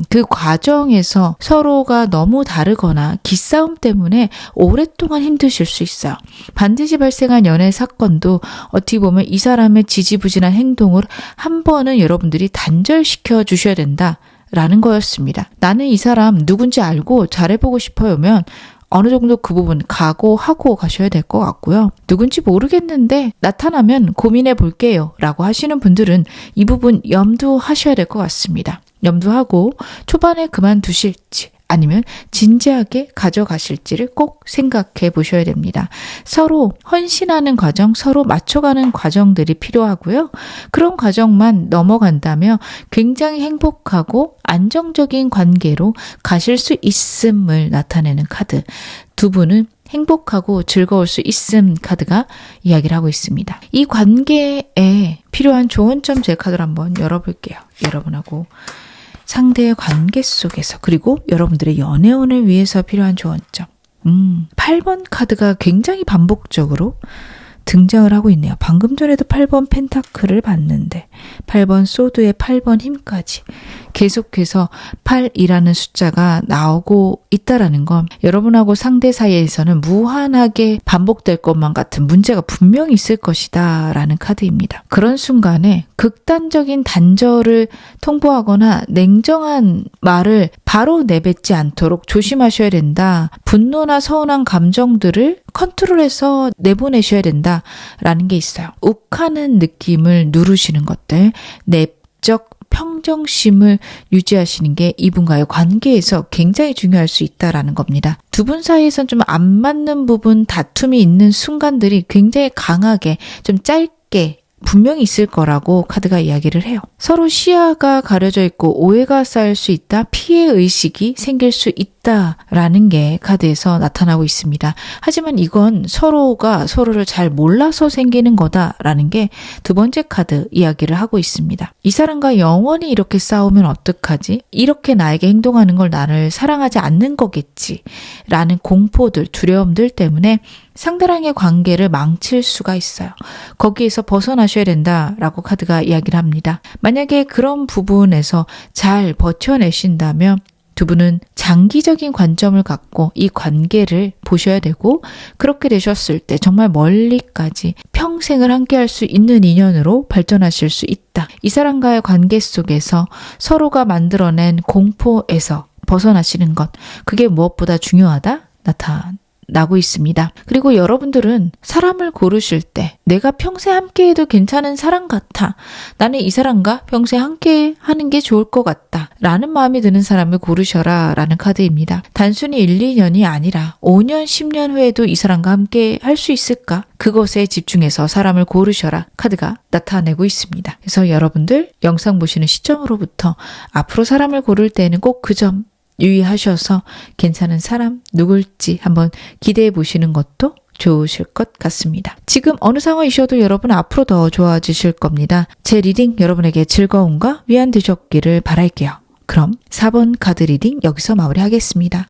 그 과정에서 서로가 너무 다르거나 기싸움 때문에 오랫동안 힘드실 수 있어요. 반드시 발생한 연애 사건도 어떻게 보면 이 사람의 지지부진한 행동을 한 번은 여러분들이 단절시켜 주셔야 된다. 라는 거였습니다. 나는 이 사람 누군지 알고 잘해보고 싶어요면 어느 정도 그 부분 각오하고 가셔야 될 것 같고요. 누군지 모르겠는데 나타나면 고민해 볼게요 라고 하시는 분들은 이 부분 염두하셔야 될 것 같습니다. 염두하고 초반에 그만두실지 아니면 진지하게 가져가실지를 꼭 생각해 보셔야 됩니다. 서로 헌신하는 과정, 서로 맞춰가는 과정들이 필요하고요. 그런 과정만 넘어간다면 굉장히 행복하고 안정적인 관계로 가실 수 있음을 나타내는 카드. 두 분은 행복하고 즐거울 수 있음 카드가 이야기를 하고 있습니다. 이 관계에 필요한 조언점 제 카드를 한번 열어볼게요. 여러분하고 상대의 관계 속에서 그리고 여러분들의 연애운을 위해서 필요한 조언점. 8번 카드가 굉장히 반복적으로 등장을 하고 있네요. 방금 전에도 8번 펜타클을 봤는데 8번 소드의 8번 힘까지 계속해서 8이라는 숫자가 나오고 있다라는 건 여러분하고 상대 사이에서는 무한하게 반복될 것만 같은 문제가 분명히 있을 것이다 라는 카드입니다. 그런 순간에 극단적인 단절을 통보하거나 냉정한 말을 바로 내뱉지 않도록 조심하셔야 된다. 분노나 서운한 감정들을 컨트롤해서 내보내셔야 된다라는 게 있어요. 욱하는 느낌을 누르시는 것들, 내적 평정심을 유지하시는 게 이분과의 관계에서 굉장히 중요할 수 있다라는 겁니다. 두 분 사이에선 좀 안 맞는 부분, 다툼이 있는 순간들이 굉장히 강하게 좀 짧게 분명히 있을 거라고 카드가 이야기를 해요. 서로 시야가 가려져 있고 오해가 쌓일 수 있다, 피해의식이 생길 수 있다라는 게 카드에서 나타나고 있습니다. 하지만 이건 서로가 서로를 잘 몰라서 생기는 거다라는 게 두 번째 카드 이야기를 하고 있습니다. 이 사람과 영원히 이렇게 싸우면 어떡하지? 이렇게 나에게 행동하는 걸 나를 사랑하지 않는 거겠지? 라는 공포들, 두려움들 때문에 상대랑의 관계를 망칠 수가 있어요. 거기에서 벗어나셔야 된다라고 카드가 이야기를 합니다. 만약에 그런 부분에서 잘 버텨내신다면 두 분은 장기적인 관점을 갖고 이 관계를 보셔야 되고 그렇게 되셨을 때 정말 멀리까지 평생을 함께할 수 있는 인연으로 발전하실 수 있다. 이 사람과의 관계 속에서 서로가 만들어낸 공포에서 벗어나시는 것, 그게 무엇보다 중요하다 나타나고 있습니다. 그리고 여러분들은 사람을 고르실 때 내가 평생 함께해도 괜찮은 사람 같아. 나는 이 사람과 평생 함께 하는 게 좋을 것 같다. 라는 마음이 드는 사람을 고르셔라 라는 카드입니다. 단순히 1, 2년이 아니라 5년, 10년 후에도 이 사람과 함께 할 수 있을까? 그것에 집중해서 사람을 고르셔라 카드가 나타내고 있습니다. 그래서 여러분들 영상 보시는 시점으로부터 앞으로 사람을 고를 때는 꼭 그 점 유의하셔서 괜찮은 사람 누굴지 한번 기대해 보시는 것도 좋으실 것 같습니다. 지금 어느 상황이셔도 여러분 앞으로 더 좋아지실 겁니다. 제 리딩 여러분에게 즐거움과 위안 되셨기를 바랄게요. 그럼 4번 카드 리딩 여기서 마무리하겠습니다.